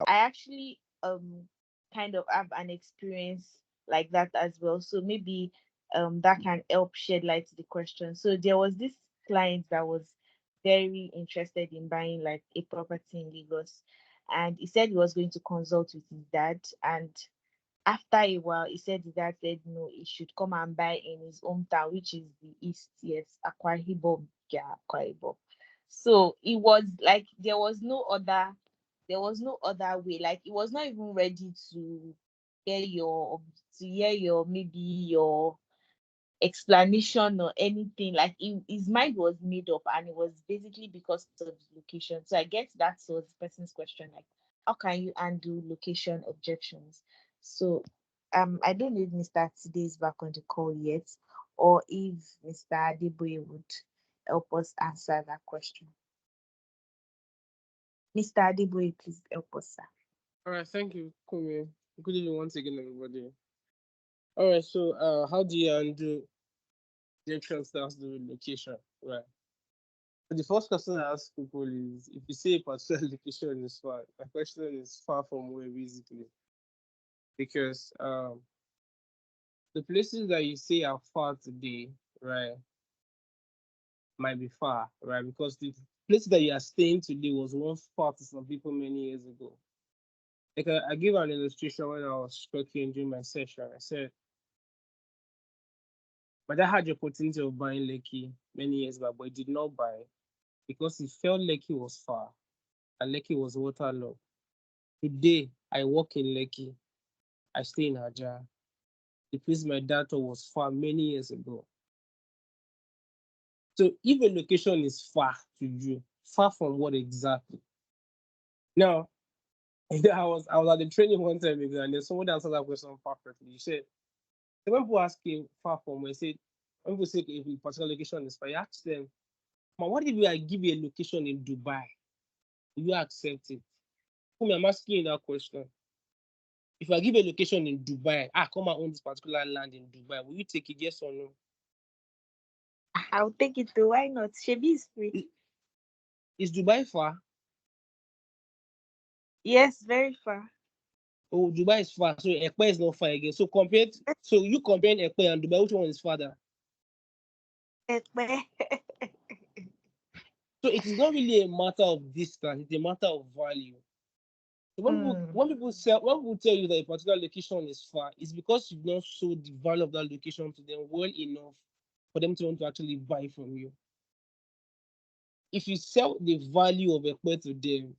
I actually kind of have an experience like that as well. So maybe that can help shed light to the question. So there was this client that was very interested in buying like a property in Lagos, and he said he was going to consult with his dad. And after a while, he said his dad said no, he should come and buy in his hometown, which is the east, yes, Akwa Ibom, yeah, Akwa Ibom. So it was like there was no other way. Like he was not even ready hear your to hear your maybe your explanation or anything. Like his mind was made up, and it was basically because of the location. So I guess that was the person's question, like how can you handle location objections? So I don't know if Mr. Today is back on the call yet, or if Mr. Adeboye would help us answer that question. Mr. Adeboye, please help us, sir. All right, thank you, Kumi. Good evening once again, everybody. All right, so how do you undo the action starts the location, right? So the first question I ask people is, if you say a particular location is far, my question is far from where basically, because the places that you say are far today, right, might be far, right, because the place that you are staying today was once far to some people many years ago. Like I give an illustration when I was talking during my session. I said, my dad had the opportunity of buying Lekki many years back, but he did not buy because he felt Lekki was far and Lekki was waterlogged. Today, I work in Lekki. I stay in Aja. The place my dad thought was far many years ago. So if a location is far to you, far from what exactly? Now, I was at the training one time ago, and there's someone that answered that question perfectly. He said, so when people ask him far from where, he said, when people say if a particular location is far, you ask them, what if I give you a location in Dubai? Will you accept it? Whom I'm asking you that question. If I give a location in Dubai, come and own this particular land in Dubai, will you take it, yes or no? I'll take it too. Why not? Shebi is free. Is Dubai far? Yes, very far. Oh, Dubai is far, so Ekpe is not far again. So compared, so you comparing Ekpe and Dubai, which one is farther? Ekpe. So it is not really a matter of distance; it's a matter of value. So Hmm. when people tell you that a particular location is far, it's because you've not sold the value of that location to them well enough for them to want to actually buy from you. If you sell the value of Ekpe to them,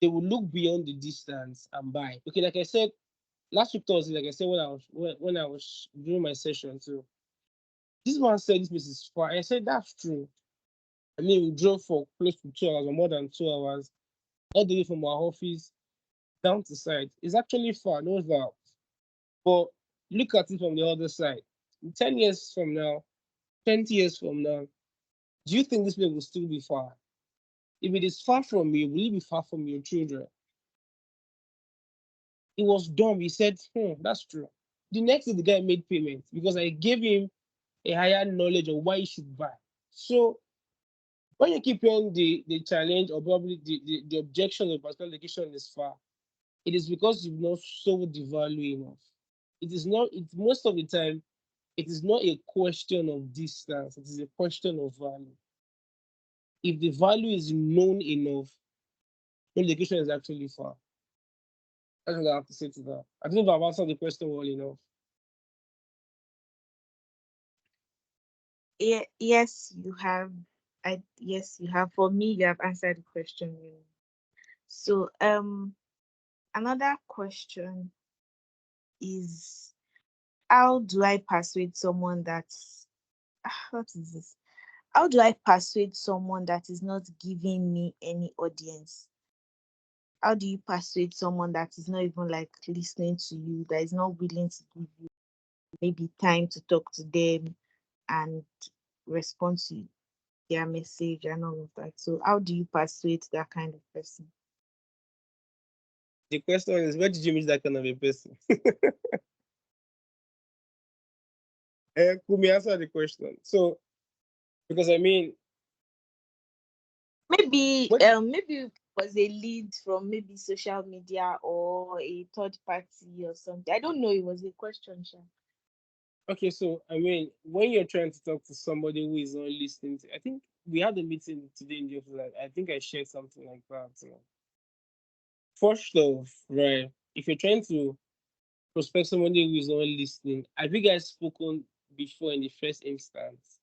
they will look beyond the distance and buy. Okay, like I said last week Thursday, like I said when I was doing my session too, this man said this place is far. I said that's true. I mean, we drove for close to 2 hours or more than 2 hours, all the way from our office down to site. It's actually far, no doubt. But look at it from the other side. 10 years from now, 20 years from now, do you think this place will still be far? If it is far from you, will it be far from your children? It was dumb. He said, that's true. The next day, the guy made payment because I gave him a higher knowledge of why he should buy. So when you keep hearing the challenge or probably the objection of a particular location is far, it is because you've not sold the value enough. It is not, it most of the time, it is not a question of distance, it is a question of value. If the value is known enough, the location is actually far. That's what I have to say to that. I don't know if I've answered the question well enough. Yeah, yes, you have. Yes, you have. For me, you have answered the question. Really. So, another question is, how do I persuade someone that what is this? How do I persuade someone that is not giving me any audience? How do you persuade someone that is not even like listening to you, that is not willing to give you maybe time to talk to them and respond to their message and all of that? So how do you persuade that kind of person? The question is, where did you meet that kind of a person? Could me answer the question? So, because I mean, Maybe what? maybe it was a lead from maybe social media or a third party or something. I don't know. It was a question, Sha. Okay, so I mean, when you're trying to talk to somebody who is not listening, I think we had a meeting today in the office. I think I shared something like that. First off, right, if you're trying to prospect somebody who is not listening, have you guys spoken before in the first instance?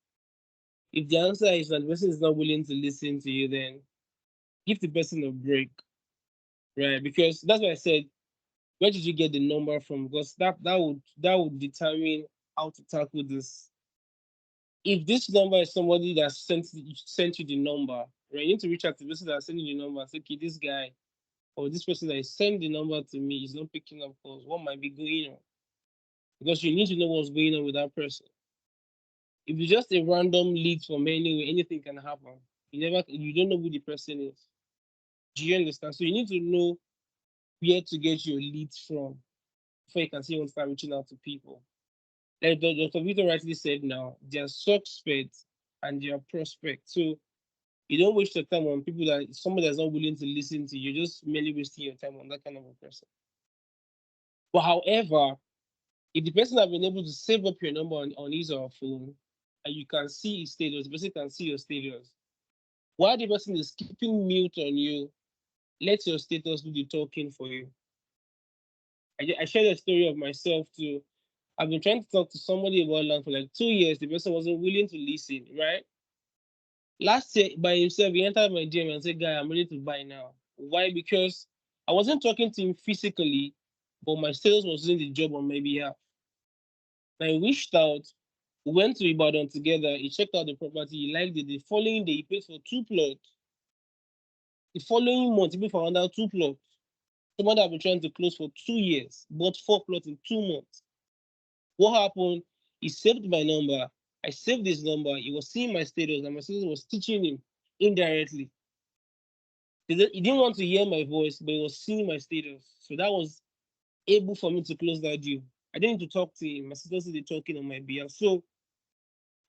If the answer is that the person is not willing to listen to you, then give the person a break, right? Because that's why I said, where did you get the number from? Because that would determine how to tackle this. If this number is somebody that sent you the number, right? You need to reach out to the person that sent you the number and say, okay, this guy or this person that sent the number to me is not picking up calls. What might be going on? Because you need to know what's going on with that person. If it's just a random lead from anywhere, anything can happen. You don't know who the person is. Do you understand? So you need to know where to get your leads from before you can say you want to start reaching out to people. Like Dr. Vito rightly said now, they are suspects and they are prospects. So you don't waste your time on people that somebody that's not willing to listen to you. You're just merely wasting your time on that kind of a person. But however, if the person has been able to save up your number on his or her phone and you can see his status, the person can see your status. While the person is keeping mute on you, let your status do the talking for you. I shared a story of myself too. I've been trying to talk to somebody about land for like 2 years. The person wasn't willing to listen, right? Last year, by himself, he entered my DM and said, Guy, I'm ready to buy now. Why? Because I wasn't talking to him physically, but my sales was doing the job on my behalf. And I reached out, we went to Ibadan together. He checked out the property, he liked it. The following day, he paid for 2 plots. The following month, he paid for another 2 plots. Somebody I've been trying to close for 2 years, bought 4 plots in 2 months. What happened? He saved my number. I saved his number. He was seeing my status, and my status was teaching him indirectly. He didn't want to hear my voice, but he was seeing my status. So that was able for me to close that deal. I didn't need to talk to him. My status did talking on my behalf. So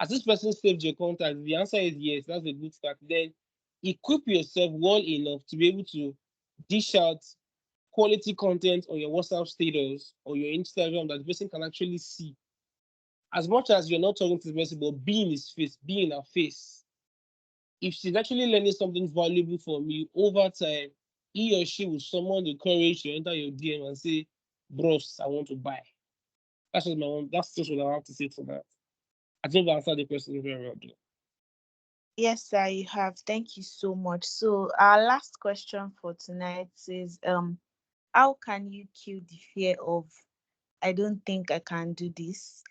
as this person saved your contact, the answer is yes, that's a good start. Then equip yourself well enough to be able to dish out quality content on your WhatsApp status or your Instagram that the person can actually see. As much as you're not talking to the person, but be in his face, be in her face. If she's actually learning something valuable from you over time, he or she will summon the courage to enter your DM and say, "Bros, I want to buy." That's just what I have to say to that. I think I answered the question very well. Though. Yes, sir, you have. Thank you so much. So our last question for tonight is how can you kill the fear of I don't think I can do this?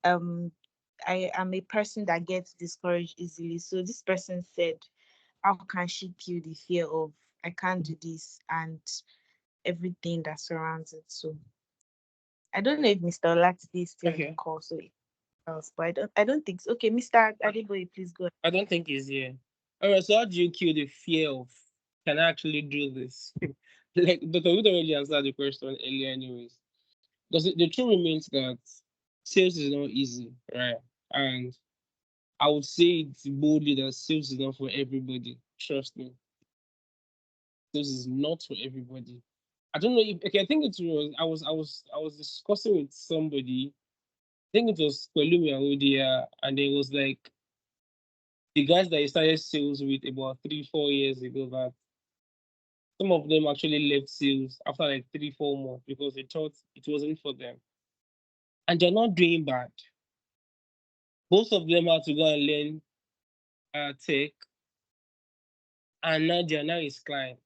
Um I am a person that gets discouraged easily. So this person said, how can she kill the fear of I can't do this and everything that surrounds it? So I don't know if Mr. Olatide is still on the Okay. call, so else, but I don't think so. Okay, Mr. Adeboye, please go. I don't think he's here. All right, so how do you kill the fear of can I actually do this? Like Dr. Wood already answered the question earlier, anyways. Because the truth remains that sales is not easy, right? And I would say it boldly that sales is not for everybody. Trust me, sales is not for everybody. I don't know if okay. I think it was I was discussing with somebody. I think it was Kwelumi and Udia, and it was like the guys that I started sales with about 3-4 years ago. That some of them actually left sales after like 3-4 months because they thought it wasn't for them, and they're not doing bad. Both of them had to go and learn tech, and now they are now his clients.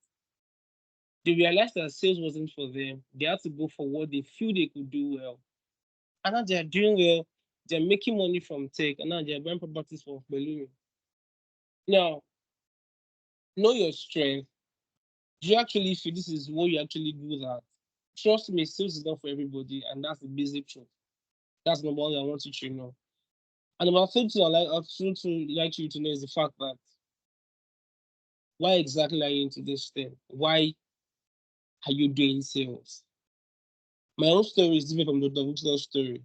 They realized that sales wasn't for them. They had to go for what they feel they could do well. And now they are doing well. They're making money from tech, and now they're buying properties for balloon. Now, know your strength. Do you actually feel this is what you actually good at? Trust me, sales is not for everybody, and that's the basic truth. That's number one I want you to know. And number two, like you to know is the fact that why exactly are you into this thing? Why are you doing sales? My own story is different from the original story.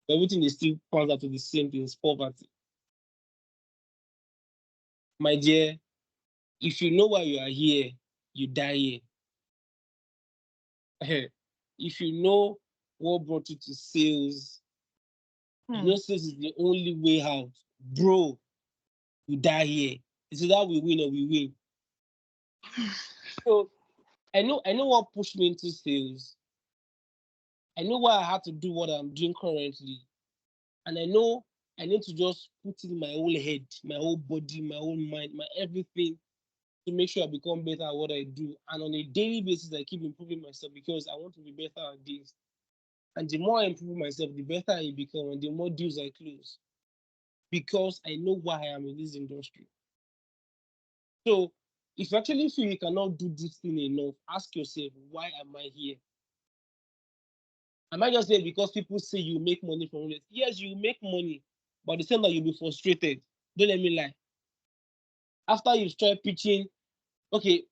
But everything is still comes out to the same thing, it's poverty. My dear, if you know why you are here, you die here. If you know what brought you to sales, you Hmm. know sales is the only way out, bro, you die here. It's either we win or we win. So I know what pushed me into sales. I know why I had to do what I'm doing currently. And I know I need to just put in my whole head, my whole body, my whole mind, my everything to make sure I become better at what I do. And on a daily basis, I keep improving myself because I want to be better at this. And the more I improve myself, the better I become and the more deals I close. Because I know why I am in this industry. So if you actually feel you cannot do this thing enough, ask yourself, why am I here? Am I just here because people say you make money from it? Yes, you make money, but the same that you'll be frustrated. Don't let me lie. After you start pitching, okay,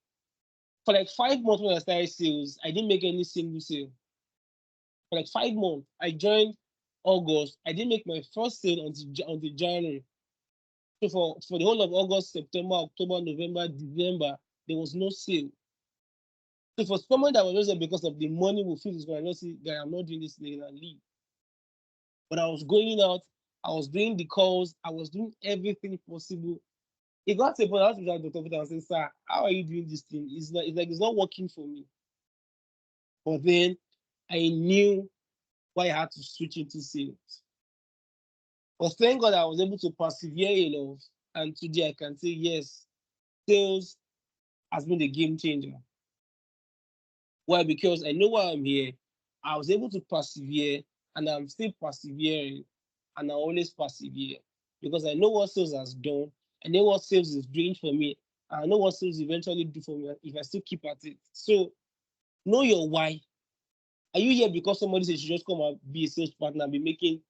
for like 5 months when I started sales, I didn't make any single sale. For like 5 months, I joined August. I didn't make my first sale until January. So for the whole of August, September, October, November, December, there was no sale. So for someone that was just because of the money we feel is going to say, guy, I'm not doing this thing and leave. But I was going out, I was doing the calls, I was doing everything possible. It got to a point I was with Dr. Peter and said, sir, how are you doing this thing? It's not working for me. But then I knew why I had to switch into sales. But thank God I was able to persevere enough. And today I can say, yes, sales has been a game changer. Why? Because I know why I'm here. I was able to persevere and I'm still persevering and I always persevere because I know what sales has done. I know what sales is doing for me. I know what sales eventually do for me if I still keep at it. So know your why. Are you here because somebody says you should just come and be a sales partner and be making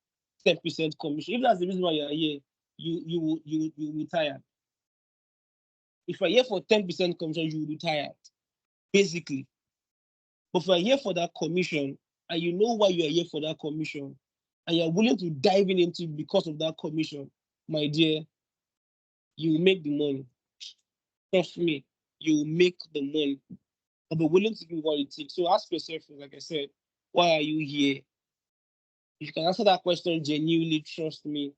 10% commission? If that's the reason why you're here, you will retire. If you're here for 10% commission, you will retire. Basically. But if you're here for that commission and you know why you are here for that commission and you're willing to dive into it because of that commission, my dear, you will make the money. trust me, you make the money. I'll be willing to give what it takes. So ask yourself, like I said, why are you here? If you can answer that question genuinely, trust me,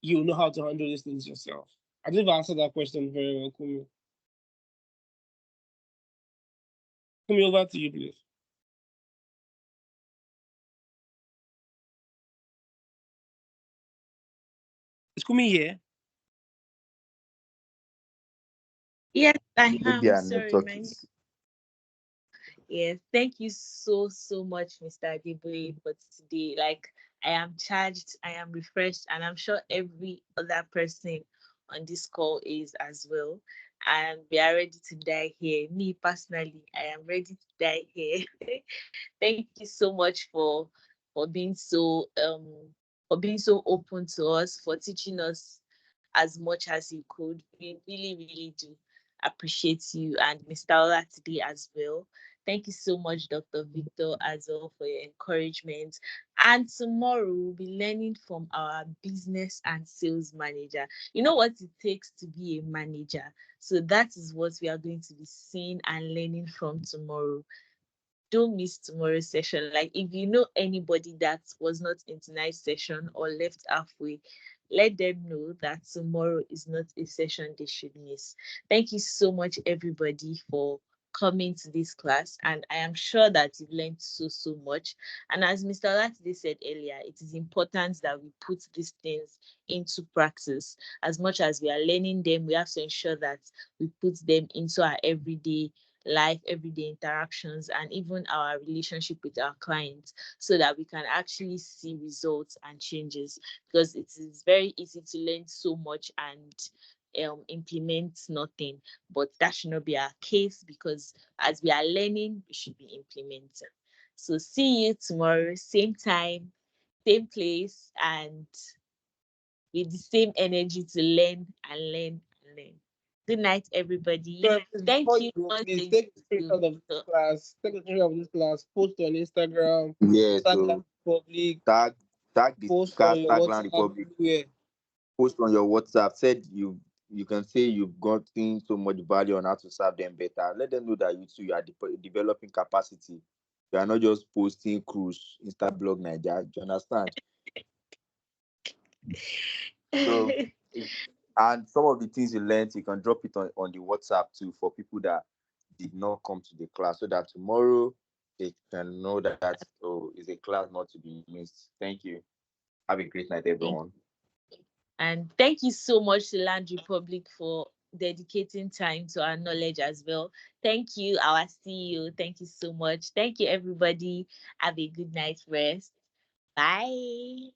you'll know how to handle these things yourself. I didn't answer that question very well, Kumi. Kumi, over to you, please. Is Kumi here? Yes, I Maybe am. our Sorry, network man. is. Yes, thank you so much, Mr. Adeboye, for today. Like, I am charged, I am refreshed, and I'm sure every other person on this call is as well. And we are ready to die here. Me personally, I am ready to die here. Thank you so much for being so open to us, for teaching us as much as you could. We really do appreciate you, and Mr. Ola today as well. Thank you so much, Dr. Victor, as well, for your encouragement. And tomorrow we'll be learning from our business and sales manager. You know what it takes to be a manager. So that is what we are going to be seeing and learning from tomorrow. Don't miss tomorrow's session. Like, if you know anybody that was not in tonight's session or left halfway, let them know that tomorrow is not a session they should miss. Thank you so much, everybody, for coming to this class, and I am sure that you've learned so much. And as Mr. Latide said earlier, it is important that we put these things into practice. As much as we are learning them, we have to ensure that we put them into our everyday life, everyday interactions, and even our relationship with our clients, so that we can actually see results and changes. Because it is very easy to learn so much and implement nothing, but that should not be our case, because as we are learning, we should be implementing. So see you tomorrow, same time, same place, and with the same energy to learn and learn and learn. Good night, everybody. Sure, please, before Thank you you go, once please again take a to screenshot of this class. Take a screenshot of this class. Post on Instagram, Yeah, Tagline so Public, tag the post on class, your Tagline WhatsApp, Republic, everywhere. post on your WhatsApp. Said you can say you've gotten so much value on how to serve them better. Let them know that you too you are developing capacity. You are not just posting cruise, Insta blog Nigeria. Do you understand? So and some of the things you learned, you can drop it on the WhatsApp too for people that did not come to the class, so that tomorrow they can know that, oh, it's a class not to be missed. Thank you. Have a great night, everyone. And thank you so much to Land Republic for dedicating time to our knowledge as well. Thank you, our CEO. Thank you so much. Thank you, everybody. Have a good night's rest. Bye.